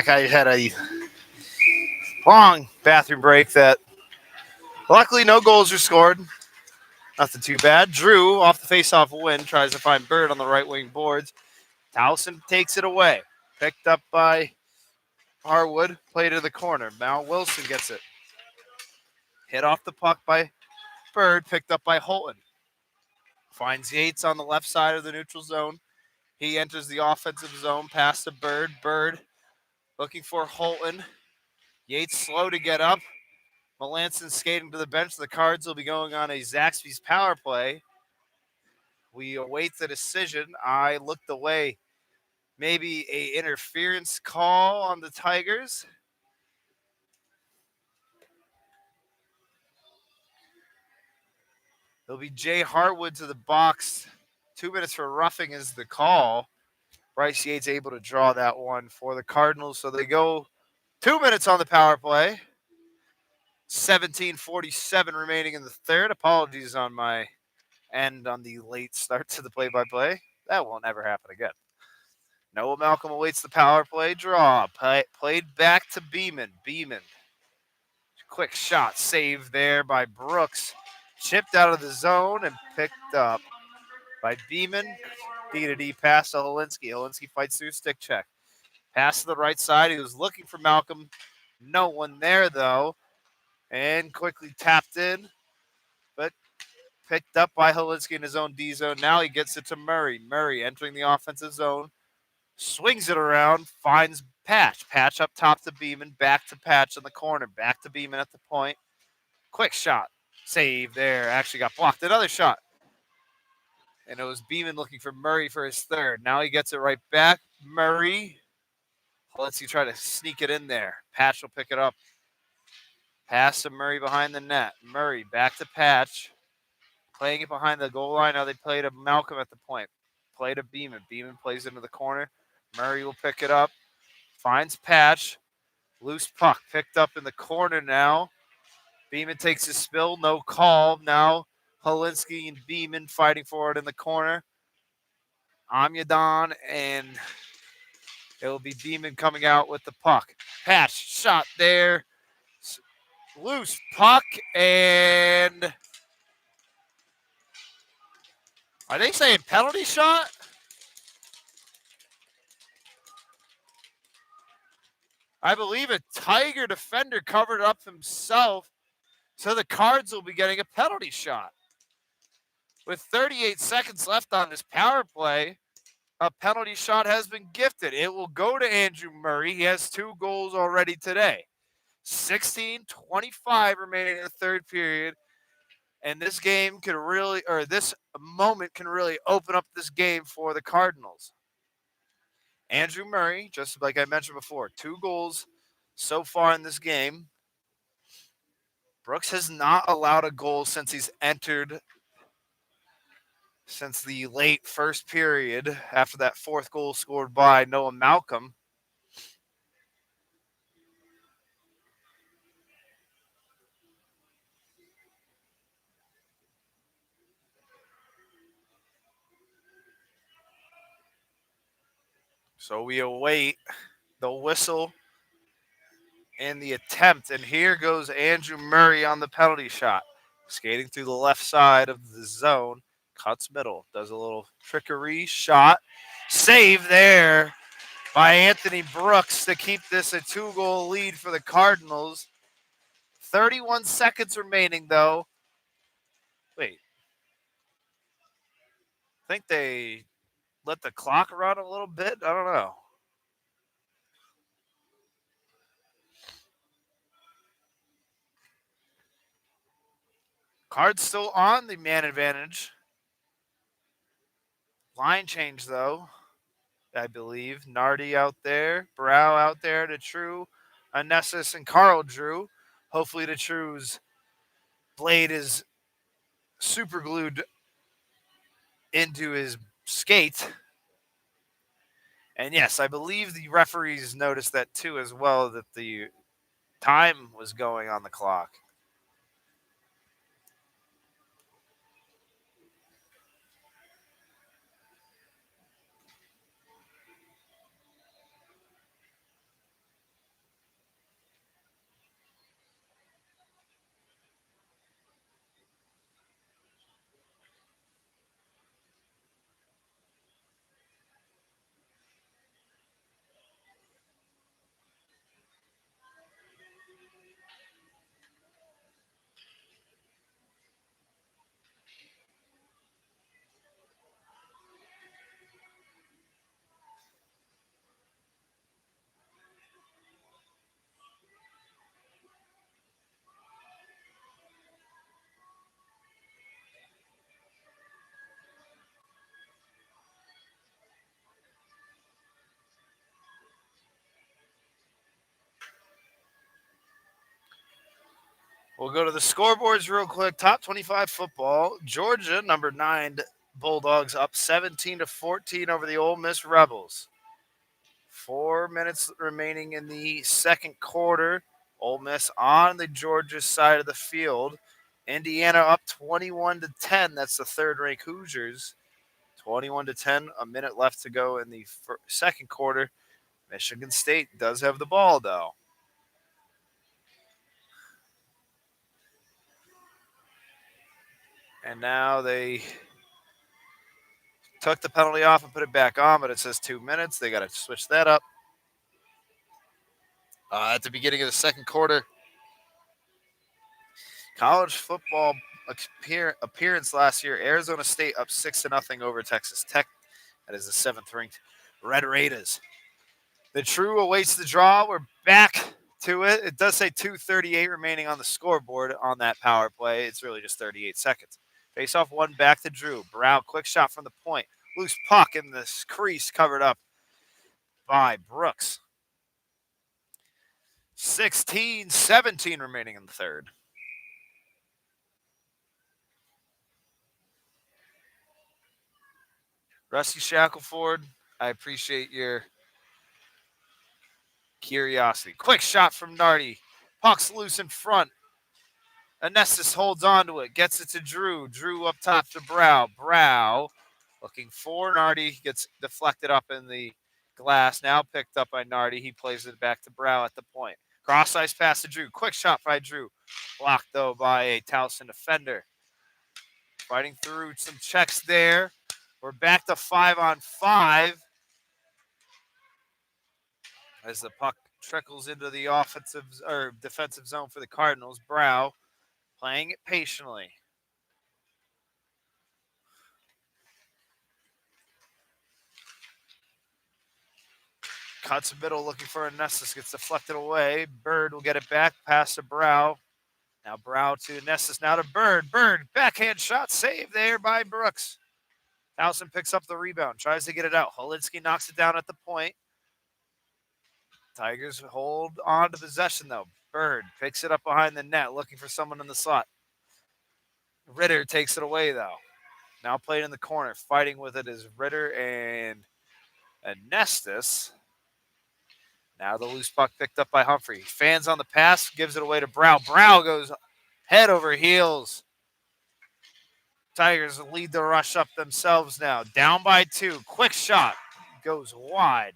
I had a long bathroom break that luckily no goals were scored. Nothing too bad. Drew, off the faceoff win, tries to find Bird on the right wing boards. Towson takes it away. Picked up by Harwood. Played to the corner. Now Wilson gets it. Hit off the puck by Bird. Picked up by Holton. Finds Yates on the left side of the neutral zone. He enters the offensive zone. Pass to Bird. Bird looking for Holton. Yates slow to get up. Melanson skating to the bench. The Cards will be going on a Zaxby's power play. We await the decision. I looked away. Maybe a interference call on the Tigers. It'll be Jay Hartwood to the box. 2 minutes for roughing is the call. Bryce Yates able to draw that one for the Cardinals. So they go 2 minutes on the power play. 17:47 remaining in the third. Apologies on my end on the late start to the play-by-play. That won't ever happen again. Noah Malcolm awaits the power play draw. Played back to Beeman. Beeman. Quick shot saved there by Brooks. Chipped out of the zone and picked up by Beeman. D-to-D pass to Helinski. Helinski fights through stick check. Pass to the right side. He was looking for Malcolm. No one there, though. And quickly tapped in. But picked up by Helinski in his own D zone. Now he gets it to Murray. Murray entering the offensive zone. Swings it around. Finds Patch. Patch up top to Beeman. Back to Patch in the corner. Back to Beeman at the point. Quick shot. Save there. Actually got blocked. Another shot. And it was Beeman looking for Murray for his third. Now he gets it right back. Murray. Let's see, try to sneak it in there. Patch will pick it up. Pass to Murray behind the net. Murray back to Patch. Playing it behind the goal line. Now they play to Malcolm at the point. Play to Beeman. Beeman plays into the corner. Murray will pick it up. Finds Patch. Loose puck picked up in the corner now. Beeman takes a spill. No call. Now Helinski and Beeman fighting for it in the corner. Amyadon, and it will be Beeman coming out with the puck. Patch shot there. Loose puck, and are they saying penalty shot? I believe a Tiger defender covered up himself, so the Cards will be getting a penalty shot. With 38 seconds left on this power play, a penalty shot has been gifted. It will go to Andrew Murray. He has 2 goals already today. 16:25 remaining in the third period. And this game could really, or this moment can really open up this game for the Cardinals. Andrew Murray, just like I mentioned before, 2 goals so far in this game. Brooks has not allowed a goal since he's entered since the late first period after that 4th goal scored by Noah Malcolm. So we await the whistle and the attempt. And here goes Andrew Murray on the penalty shot. Skating through the left side of the zone. Cuts middle. Does a little trickery shot. Save there by Anthony Brooks to keep this a 2-goal lead for the Cardinals. 31 seconds remaining, though. Wait. I think they let the clock run a little bit. I don't know. Cards still on the man advantage. Line change, though, I believe. Nardi out there. Brow out there to True. Anessis and Carl Drew. Hopefully the True's blade is super glued into his skate. And yes, I believe the referees noticed that too as well, that the time was going on the clock. We'll go to the scoreboards real quick. Top 25 football. Georgia, number 9, Bulldogs up 17-14 over the Ole Miss Rebels. 4 minutes remaining in the second quarter. Ole Miss on the Georgia side of the field. Indiana up 21-10. That's the third-ranked Hoosiers. 21-10. A minute left to go in the second quarter. Michigan State does have the ball, though. And now they took the penalty off and put it back on, but it says 2 minutes. They got to switch that up. At the beginning of the second quarter, college football appearance last year, Arizona State up 6-0 over Texas Tech. That is the 7th-ranked Red Raiders. The True awaits the draw. We're back to it. It does say 2:38 remaining on the scoreboard on that power play. It's really just 38 seconds. Face off one back to Drew. Brown, quick shot from the point. Loose puck in the crease covered up by Brooks. 16-17 remaining in the third. Rusty Shackelford, I appreciate your curiosity. Quick shot from Nardi. Puck's loose in front. Anestis holds on to it, gets it to Drew. Drew up top to Brow. Brow looking for Nardi. Gets deflected up in the glass. Now picked up by Nardi. He plays it back to Brow at the point. Cross ice pass to Drew. Quick shot by Drew. Blocked, though, by a Towson defender. Fighting through some checks there. We're back to 5-on-5. As the puck trickles into the offensive or defensive zone for the Cardinals. Brow playing it patiently. Cuts middle looking for Nessus. Gets deflected away. Bird will get it back. Pass to Brow. Now Brow to Nessus. Now to Bird. Bird. Backhand shot. Save there by Brooks. Towson picks up the rebound. Tries to get it out. Holinsky knocks it down at the point. Tigers hold on to possession, though. Bird picks it up behind the net. Looking for someone in the slot. Ritter takes it away, though. Now played in the corner. Fighting with it is Ritter and Anestis. Now the loose puck picked up by Humphrey. Fans on the pass, gives it away to Brow. Brow goes head over heels. Tigers lead the rush up themselves now. Down by 2. Quick shot. Goes wide.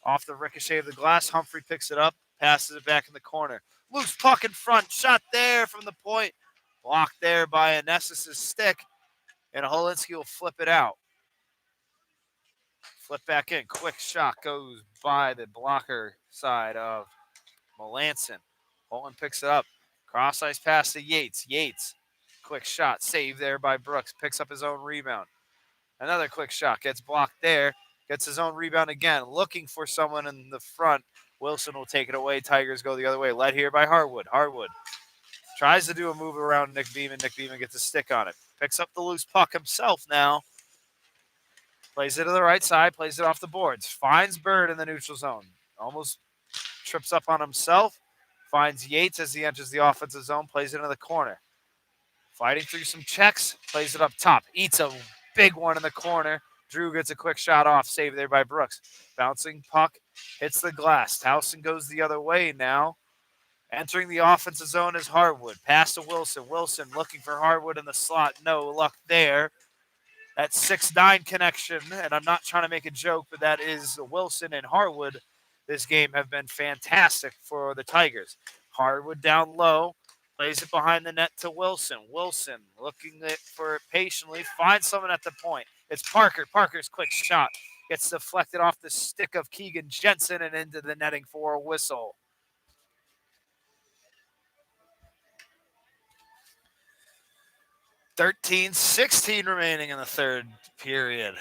Off the ricochet of the glass. Humphrey picks it up. Passes it back in the corner. Loose puck in front. Shot there from the point. Blocked there by Anestis' stick. And Holinsky will flip it out. Flip back in. Quick shot goes by the blocker side of Melanson. Holton picks it up. Cross ice pass to Yates. Yates. Quick shot. Save there by Brooks. Picks up his own rebound. Another quick shot. Gets blocked there. Gets his own rebound again. Looking for someone in the front. Wilson will take it away. Tigers go the other way. Led here by Harwood. Harwood tries to do a move around Nick Beeman. Nick Beeman gets a stick on it. Picks up the loose puck himself now. Plays it to the right side. Plays it off the boards. Finds Bird in the neutral zone. Almost trips up on himself. Finds Yates as he enters the offensive zone. Plays it into the corner. Fighting through some checks. Plays it up top. Eats a big one in the corner. Drew gets a quick shot off. Saved there by Brooks. Bouncing puck. Hits the glass. Towson goes the other way now. Entering the offensive zone is Harwood. Pass to Wilson. Wilson looking for Harwood in the slot. No luck there. That 6-9 connection, and I'm not trying to make a joke, but that is Wilson and Harwood. This game have been fantastic for the Tigers. Harwood down low. Plays it behind the net to Wilson. Wilson looking for it patiently. Finds someone at the point. It's Parker. Parker's quick shot. Gets deflected off the stick of Keegan Jensen and into the netting for a whistle. $13-16 remaining in the third period.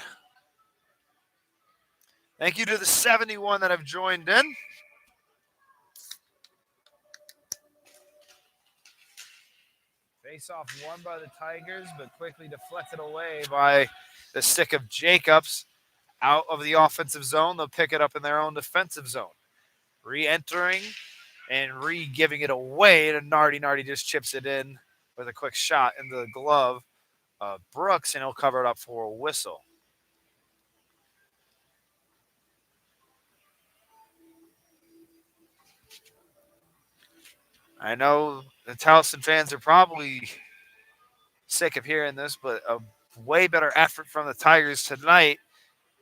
Thank you to the 71 that have joined in. Face-off won by the Tigers, but quickly deflected away by the stick of Jacobs. Out of the offensive zone, they'll pick it up in their own defensive zone. Re-entering And Reed giving it away to Nardi. Nardi just chips it in with a quick shot into the glove of Brooks, and he'll cover it up for a whistle. I know the Towson fans are probably sick of hearing this, but a way better effort from the Tigers tonight.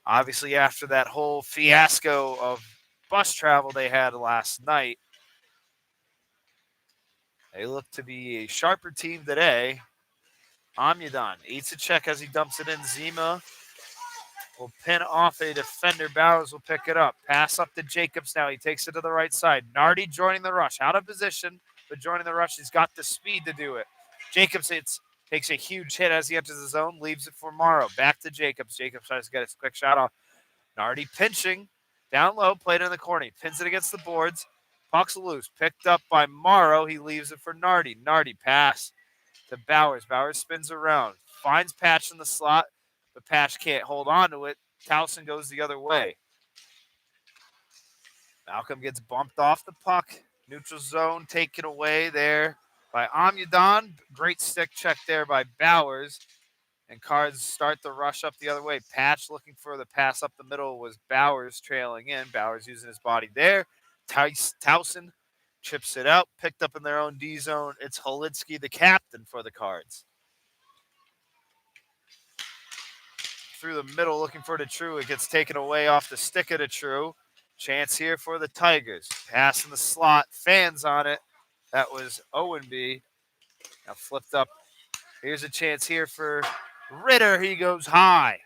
Obviously, after that whole fiasco of bus travel they had last night, they look to be a sharper team today. Amyadon eats a check as he dumps it in. Zima will pin off a defender. Bowers will pick it up. Pass up to Jacobs now. He takes it to the right side. Nardi joining the rush. Out of position, but joining the rush. He's got the speed to do it. Jacobs takes a huge hit as he enters the zone. Leaves it for Morrow. Back to Jacobs. Jacobs tries to get a quick shot off. Nardi pinching. Down low. Played in the corner. He pins it against the boards. Puck's loose. Picked up by Morrow. He leaves it for Nardi. Nardi pass to Bowers. Bowers spins around. Finds Patch in the slot, but Patch can't hold on to it. Towson goes the other way. Malcolm gets bumped off the puck. Neutral zone taken away there by Amyadon. Great stick check there by Bowers. And Cards start the rush up the other way. Patch looking for the pass up the middle was Bowers trailing in. Bowers using his body there. Towson chips it out. Picked up in their own D zone. It's Holitsky, the captain for the Cards. Through the middle looking for Detrue. It gets taken away off the stick of Detrue. Chance here for the Tigers. Pass in the slot. Fans on it. That was Owenby. Now flipped up. Here's a chance here for Ritter. He goes high.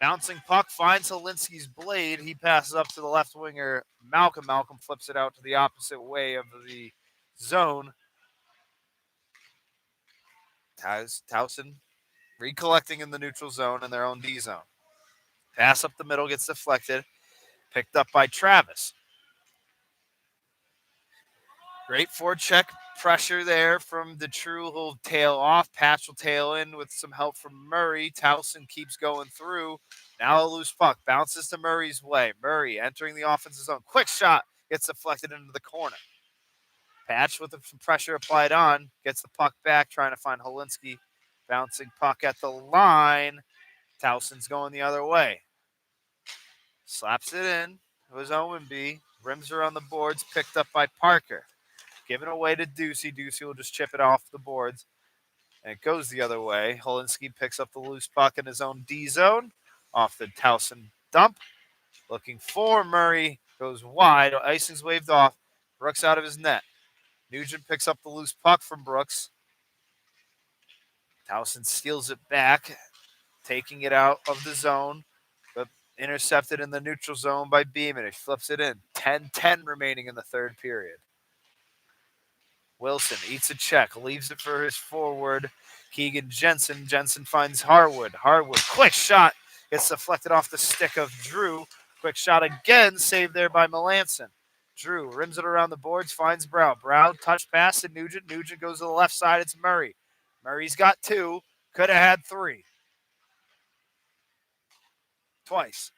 Bouncing puck finds Holinsky's blade. He passes up to the left winger, Malcolm. Malcolm flips it out to the opposite way of the zone. Towson recollecting in the neutral zone in their own D zone. Pass up the middle gets deflected. Picked up by Travis. Great forecheck pressure there from Detrue. He'll tail off. Patch will tail in with some help from Murray. Towson keeps going through. Now a loose puck. Bounces to Murray's way. Murray entering the offensive zone. Quick shot. Gets deflected into the corner. Patch with some pressure applied on. Gets the puck back. Trying to find Holinsky. Bouncing puck at the line. Towson's going the other way. Slaps it in. It was Owenby. Rims are on the boards. Picked up by Parker. Given away to Ducey. Ducey will just chip it off the boards. And it goes the other way. Holinsky picks up the loose puck in his own D zone. Off the Towson dump. Looking for Murray. Goes wide. Icing's waved off. Brooks out of his net. Nugent picks up the loose puck from Brooks. Towson steals it back. Taking it out of the zone. But intercepted in the neutral zone by Beeman. He flips it in. 10-10 remaining in the third period. Wilson eats a check, leaves it for his forward, Keegan Jensen. Jensen finds Harwood. Harwood, quick shot, gets deflected off the stick of Drew. Quick shot again, saved there by Melanson. Drew rims it around the boards, finds Brown. Brown, touch pass to Nugent. Nugent goes to the left side, it's Murray. Murray's got two, could have had three. Twice.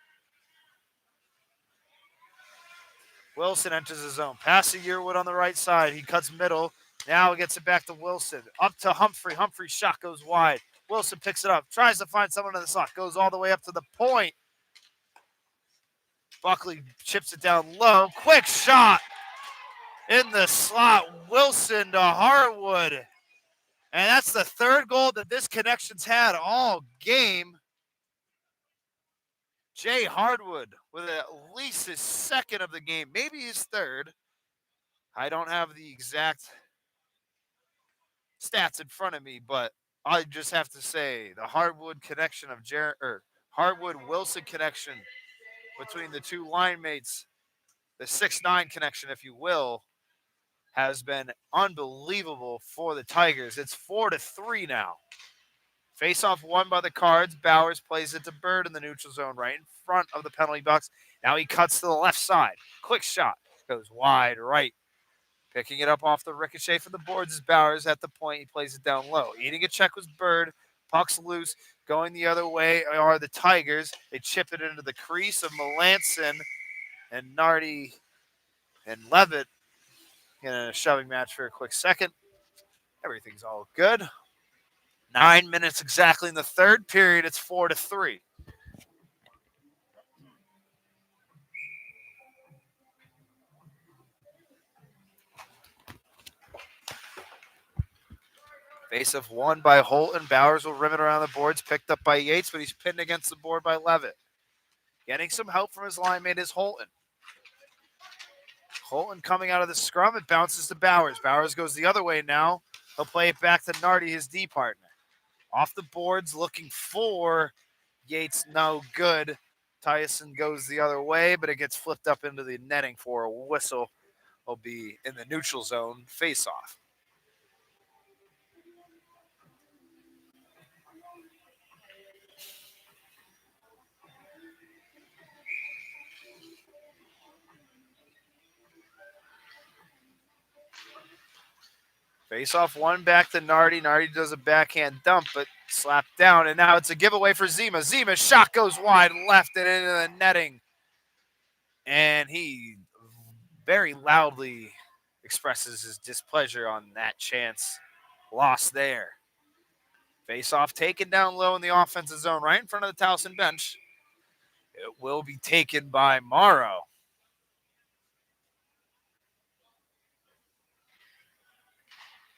Wilson enters the zone. Pass to Yearwood on the right side. He cuts middle. Now he gets it back to Wilson. Up to Humphrey. Humphrey's shot goes wide. Wilson picks it up. Tries to find someone in the slot. Goes all the way up to the point. Buckley chips it down low. Quick shot in the slot. Wilson to Harwood. And that's the third goal that this connection's had all game. Jay Hardwood with at least his second of the game, maybe his third. I don't have the exact stats in front of me, but I just have to say the Hardwood connection of Hardwood Wilson connection between the two line mates, the 6'9" connection, if you will, has been unbelievable for the Tigers. It's 4-3 now. Face-off won by the Cards. Bowers plays it to Bird in the neutral zone right in front of the penalty box. Now he cuts to the left side. Quick shot. Goes wide right. Picking it up off the ricochet from the boards is Bowers at the point. He plays it down low. Eating a check was Bird. Puck's loose. Going the other way are the Tigers. They chip it into the crease of Melanson. And Nardi and Levitt in a shoving match for a quick second. Everything's all good. 9 minutes exactly in the third period. It's 4-3. Face-off won by Holton. Bowers will rim it around the boards, picked up by Yates, but he's pinned against the board by Levitt. Getting some help from his line mate is Holton. Holton coming out of the scrum. It bounces to Bowers. Bowers goes the other way now. He'll play it back to Nardi, his D partner. Off the boards, looking for Yates, no good. Towson goes the other way, but it gets flipped up into the netting for a whistle. Will be in the neutral zone face-off. Face-off one back to Nardi. Nardi does a backhand dump, but slapped down, and now it's a giveaway for Zima. Zima's shot goes wide left and into the netting. And he very loudly expresses his displeasure on that chance lost there. Face-off taken down low in the offensive zone right in front of the Towson bench. It will be taken by Morrow.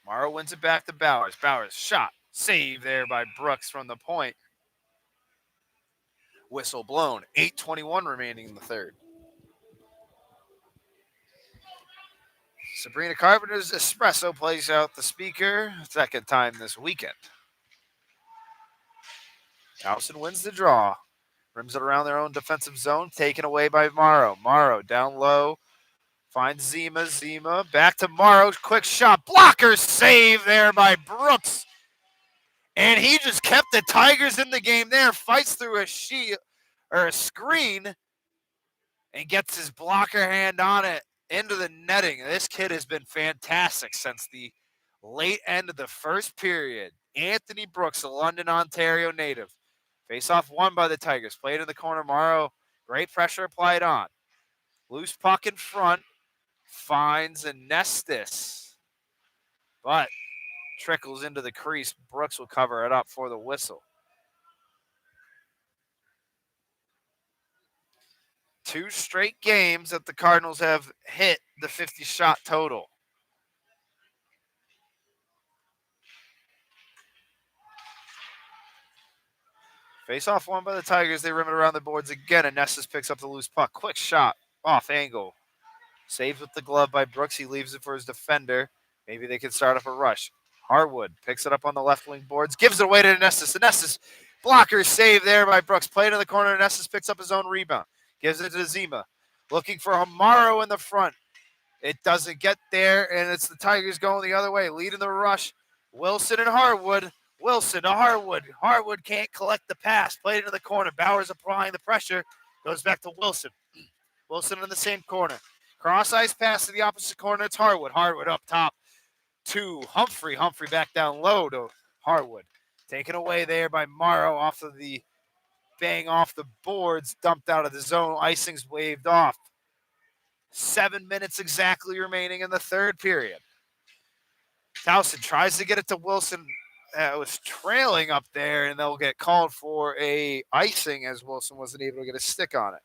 Morrow wins it back to Bowers. Bowers shot. Save there by Brooks from the point. Whistle blown. 8:21 remaining in the third. Sabrina Carpenter's espresso plays out the speaker. Second time this weekend. Towson wins the draw. Rims it around their own defensive zone. Taken away by Morrow. Morrow down low. Finds Zima. Zima back to Morrow. Quick shot. Blocker save there by Brooks. And he just kept the Tigers in the game there. Fights through a screen and gets his blocker hand on it into the netting. This kid has been fantastic since the late end of the first period. Anthony Brooks, a London, Ontario native. Face-off won by the Tigers. Played in the corner. Morrow, great pressure applied on. Loose puck in front. Finds Anestis. But trickles into the crease. Brooks will cover it up for the whistle. 2 straight games that the Cardinals have hit the 50-shot total. Face-off won by the Tigers. They rim it around the boards again. Anestis picks up the loose puck. Quick shot. Off angle. Saves with the glove by Brooks. He leaves it for his defender. Maybe they can start up a rush. Harwood picks it up on the left wing boards. Gives it away to Anestis. Anestis blocker save there by Brooks. Played in the corner. Anestis picks up his own rebound. Gives it to Zima. Looking for Amaro in the front. It doesn't get there, and it's the Tigers going the other way. Leading the rush. Wilson and Harwood. Wilson to Harwood. Harwood can't collect the pass. Played into the corner. Bowers applying the pressure. Goes back to Wilson. Wilson in the same corner. Cross-ice pass to the opposite corner. It's Harwood. Harwood up top to Humphrey. Humphrey back down low to Harwood. Taken away there by Morrow off of the bang off the boards. Dumped out of the zone. Icing's waved off. 7 minutes exactly remaining in the third period. Towson tries to get it to Wilson. It was trailing up there, and they'll get called for a icing as Wilson wasn't able to get a stick on it.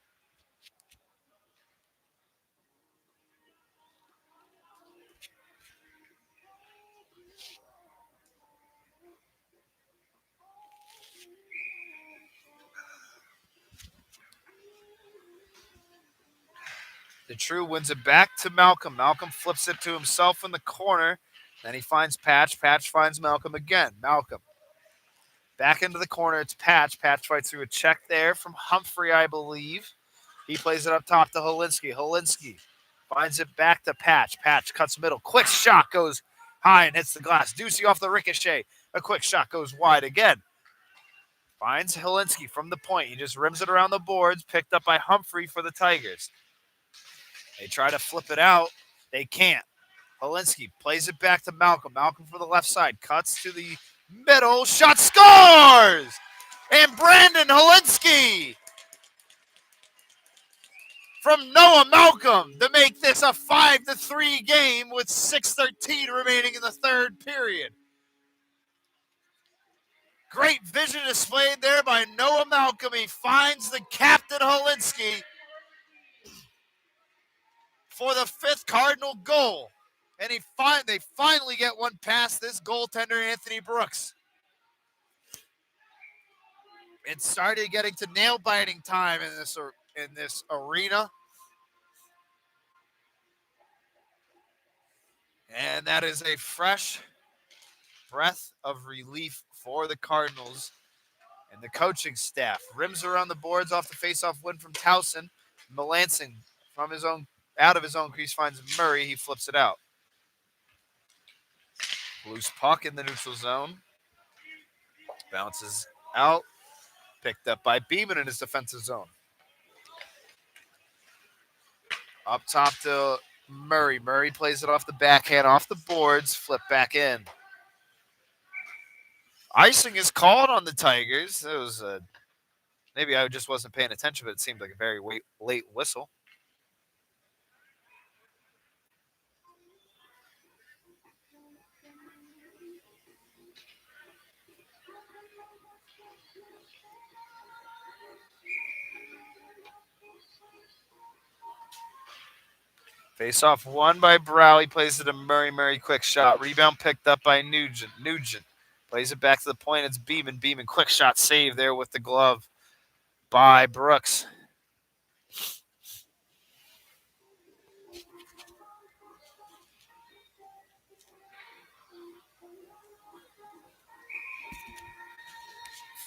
The True wins it back to Malcolm. Malcolm flips it to himself in the corner. Then he finds Patch. Patch finds Malcolm again. Malcolm back into the corner. It's Patch. Patch fights through a check there from Humphrey, I believe. He plays it up top to Holinsky. Holinsky finds it back to Patch. Patch cuts middle. Quick shot goes high and hits the glass. Ducey off the ricochet. A quick shot goes wide again. Finds Holinsky from the point. He just rims it around the boards. Picked up by Humphrey for the Tigers. They try to flip it out. They can't. Holinsky plays it back to Malcolm. Malcolm for the left side. Cuts to the middle. Shot scores! And Brandon Holinsky from Noah Malcolm to make this a 5-3 game with 6:13 remaining in the third period. Great vision displayed there by Noah Malcolm. He finds the captain Holinsky for the 5th Cardinal goal. And they finally get one past this goaltender, Anthony Brooks. It started getting to nail-biting time in this arena. And that is a fresh breath of relief for the Cardinals and the coaching staff. Rims around the boards off the face-off win from Towson. Melanson from out of his own crease finds Murray. He flips it out. Loose puck in the neutral zone. Bounces out. Picked up by Beeman in his defensive zone. Up top to Murray. Murray plays it off the backhand, off the boards, flip back in. Icing is called on the Tigers. It was maybe I just wasn't paying attention, but it seemed like a very late whistle. Face-off won by Brow. He plays it to Murray. Murray, quick shot. Rebound picked up by Nugent. Nugent plays it back to the point. It's Beeman. Beeman, quick shot save there with the glove by Brooks.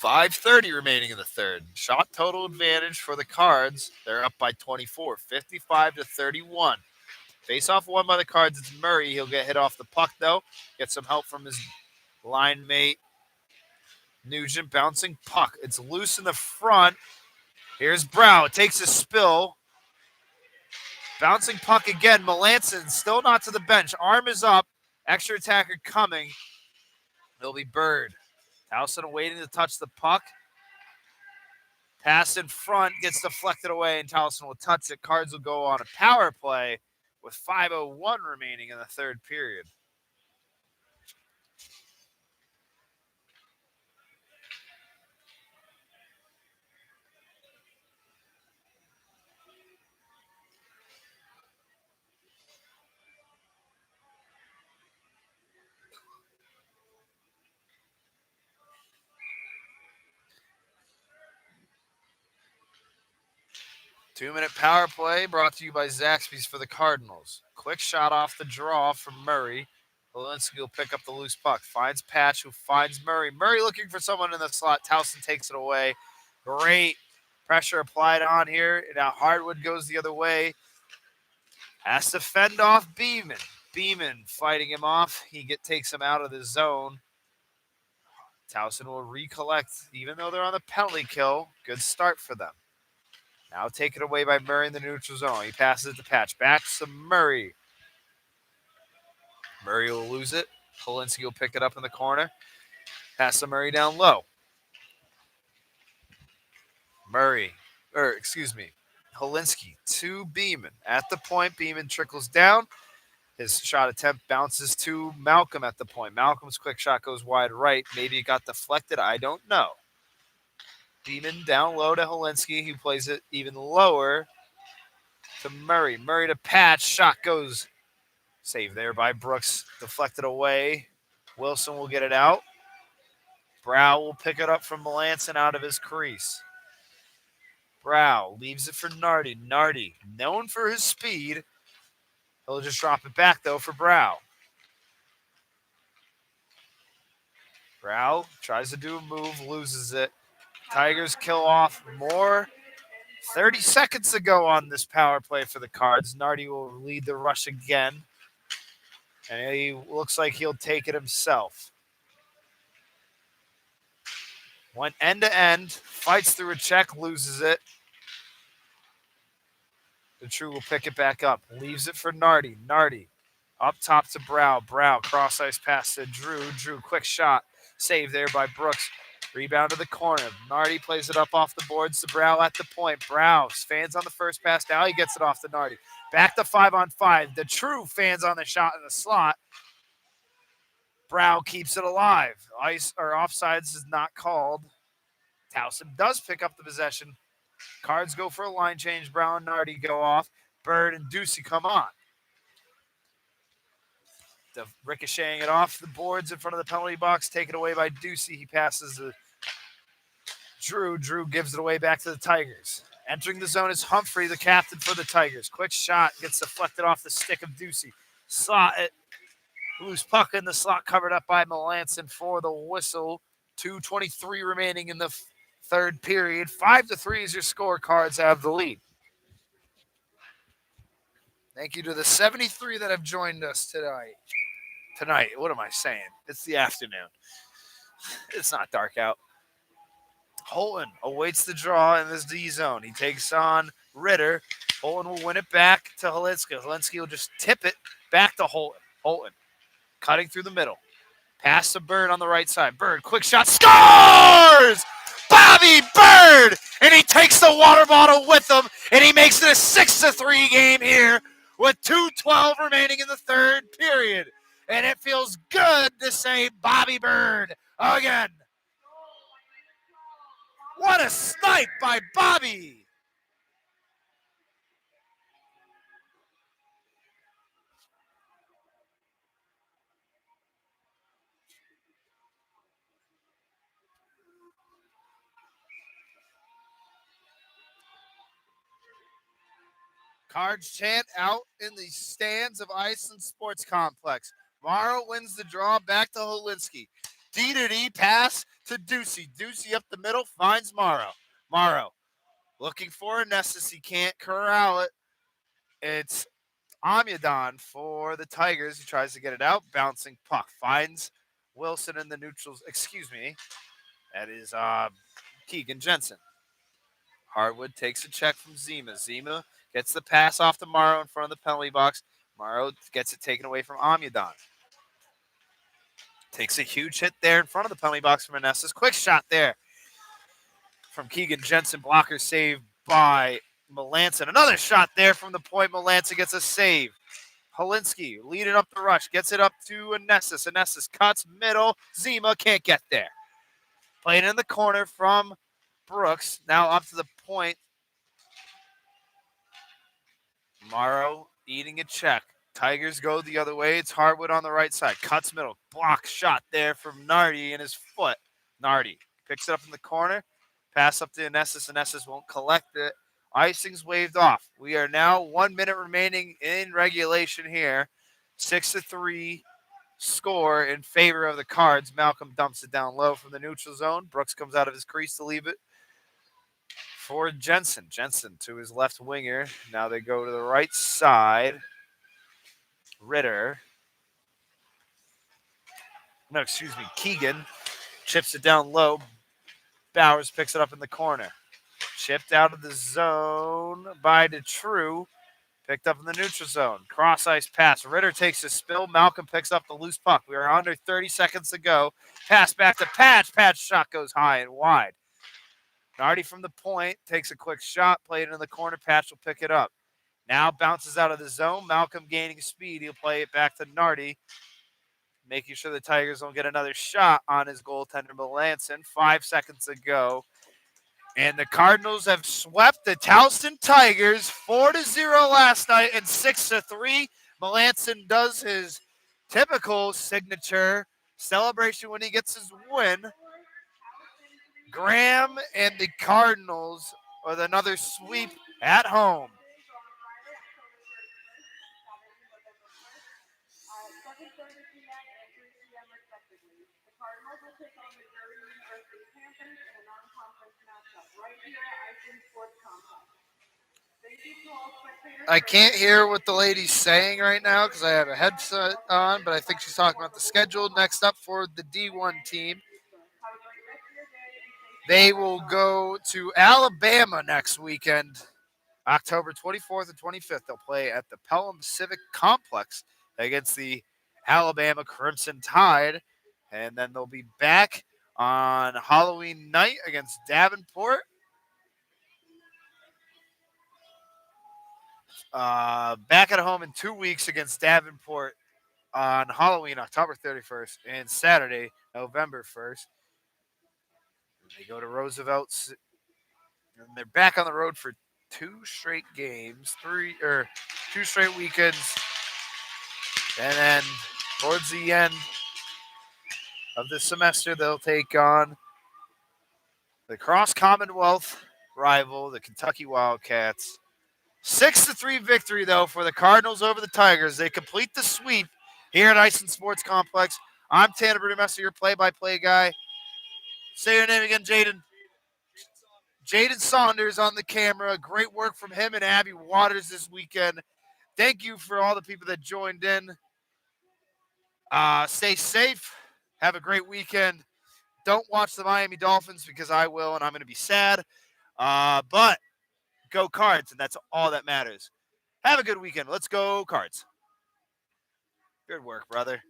.5:30 remaining in the third. Shot total advantage for the Cards. They're up by 24, 55-31. Face-off won by the Cards. It's Murray. He'll get hit off the puck, though. Get some help from his line mate, Nugent. Bouncing puck. It's loose in the front. Here's Brow. It takes a spill. Bouncing puck again. Melanson still not to the bench. Arm is up. Extra attacker coming. It'll be Bird. Towson waiting to touch the puck. Pass in front. Gets deflected away, and Towson will touch it. Cards will go on a power play with 5:01 remaining in the third period. Two-minute power play brought to you by Zaxby's for the Cardinals. Quick shot off the draw from Murray. Holinsky will pick up the loose puck. Finds Patch, who finds Murray. Murray looking for someone in the slot. Towson takes it away. Great pressure applied on here. Now Hardwood goes the other way. Has to fend off Beeman. Beeman fighting him off. He takes him out of the zone. Towson will recollect, even though they're on the penalty kill. Good start for them. Now taken away by Murray in the neutral zone. He passes it to Patch. Back to Murray. Murray will lose it. Holinsky will pick it up in the corner. Pass to Murray down low. Holinsky to Beeman. At the point, Beeman trickles down. His shot attempt bounces to Malcolm at the point. Malcolm's quick shot goes wide right. Maybe it got deflected. I don't know. Beeman down low to Holinsky, who plays it even lower to Murray. Murray to Patch. Shot goes. Save there by Brooks. Deflected away. Wilson will get it out. Brow will pick it up from Melanson out of his crease. Brow leaves it for Nardi. Nardi, known for his speed. He'll just drop it back, though, for Brow. Brow tries to do a move, loses it. Tigers kill off more. 30 seconds to go on this power play for the Cards. Nardi will lead the rush again. And he looks like he'll take it himself. Went end to end, fights through a check, loses it. The True will pick it back up, leaves it for Nardi. Nardi up top to Brow. Brow cross ice pass to Drew. Drew quick shot, save there by Brooks. Rebound to the corner. Nardi plays it up off the boards to Brow at the point. Brow fans on the first pass. Now he gets it off to Nardi. Back to 5-on-5. The true fans on the shot in the slot. Brow keeps it alive. Ice or offsides is not called. Towson does pick up the possession. Cards go for a line change. Brown and Nardi go off. Bird and Ducey come on. Ricocheting it off the boards in front of the penalty box. Taken away by Ducey. He passes to Drew. Drew gives it away back to the Tigers. Entering the zone is Humphrey, the captain for the Tigers. Quick shot gets deflected off the stick of Ducey. Slot it. Loose puck in the slot covered up by Melanson for the whistle. 2:23 remaining in the third period. 5-3 is your score. Cards have the lead. Thank you to the 73 that have joined us tonight. What am I saying? It's the afternoon. It's not dark out. Holton awaits the draw in this D zone. He takes on Ritter. Holton will win it back to Helinski. Helinski will just tip it back to Holton. Holton cutting through the middle. Pass to Bird on the right side. Bird, quick shot, scores! Bobby Bird! And he takes the water bottle with him, and he makes it a 6-3 game here with 2:12 remaining in the third period. And it feels good to say Bobby Bird again. What a snipe by Bobby! Cards chant out in the stands of Iceland Sports Complex. Morrow wins the draw back to Helinski. D-to-D pass to Ducey. Ducey up the middle finds Morrow. Morrow looking for a Nessus. He can't corral it. It's Amyadon for the Tigers. He tries to get it out. Bouncing puck. Finds Wilson in the neutrals. Excuse me. That is Keegan Jensen. Harwood takes a check from Zima. Zima gets the pass off to Morrow in front of the penalty box. Morrow gets it taken away from Amyadon. Takes a huge hit there in front of the penalty box from Manassas. Quick shot there from Keegan Jensen. Blocker saved by Melanson. Another shot there from the point. Melanson gets a save. Helinski leading up the rush. Gets it up to Anessis. Anessis cuts middle. Zima can't get there. Playing in the corner from Brooks. Now up to the point. Morrow eating a check. Tigers go the other way. It's Harwood on the right side. Cuts middle. Block shot there from Nardi in his foot. Nardi picks it up in the corner. Pass up to Anessis. Anessis won't collect it. Icing's waved off. We are now 1 minute remaining in regulation here. 6-3 score in favor of the Cards. Malcolm dumps it down low from the neutral zone. Brooks comes out of his crease to leave it for Jensen. Jensen to his left winger. Now they go to the right side. Ritter. No, excuse me. Keegan chips it down low. Bowers picks it up in the corner. Chipped out of the zone by DeTrue. Picked up in the neutral zone. Cross ice pass. Ritter takes a spill. Malcolm picks up the loose puck. We are under 30 seconds to go. Pass back to Patch. Patch shot goes high and wide. Nardi from the point takes a quick shot. Played it in the corner. Patch will pick it up. Now bounces out of the zone. Malcolm gaining speed. He'll play it back to Nardi. Making sure the Tigers don't get another shot on his goaltender, Melanson. 5 seconds to go. And the Cardinals have swept the Towson Tigers 4-0 last night and 6-3. Melanson does his typical signature celebration when he gets his win. Graham and the Cardinals with another sweep at home. I can't hear what the lady's saying right now because I have a headset on, but I think she's talking about the schedule next up for the D1 team. They will go to Alabama next weekend, October 24th and 25th. They'll play at the Pelham Civic Complex against the Alabama Crimson Tide, and then they'll be back on Halloween night against Davenport. Back at home in 2 weeks against Davenport on Halloween, October 31st, and Saturday, November 1st. They go to Roosevelt, and they're back on the road for 2 straight games, 2 straight weekends, and then towards the end of the semester, they'll take on the Cross Commonwealth rival, the Kentucky Wildcats. 6-3 victory, though, for the Cardinals over the Tigers. They complete the sweep here at Ison Sports Complex. I'm Tanner Brudemester, your play-by-play guy. Say your name again, Jaden. Jaden Saunders on the camera. Great work from him and Abby Waters this weekend. Thank you for all the people that joined in. Stay safe. Have a great weekend. Don't watch the Miami Dolphins because I will, and I'm going to be sad. But go Cards, and that's all that matters. Have a good weekend. Let's go Cards. Good work, brother.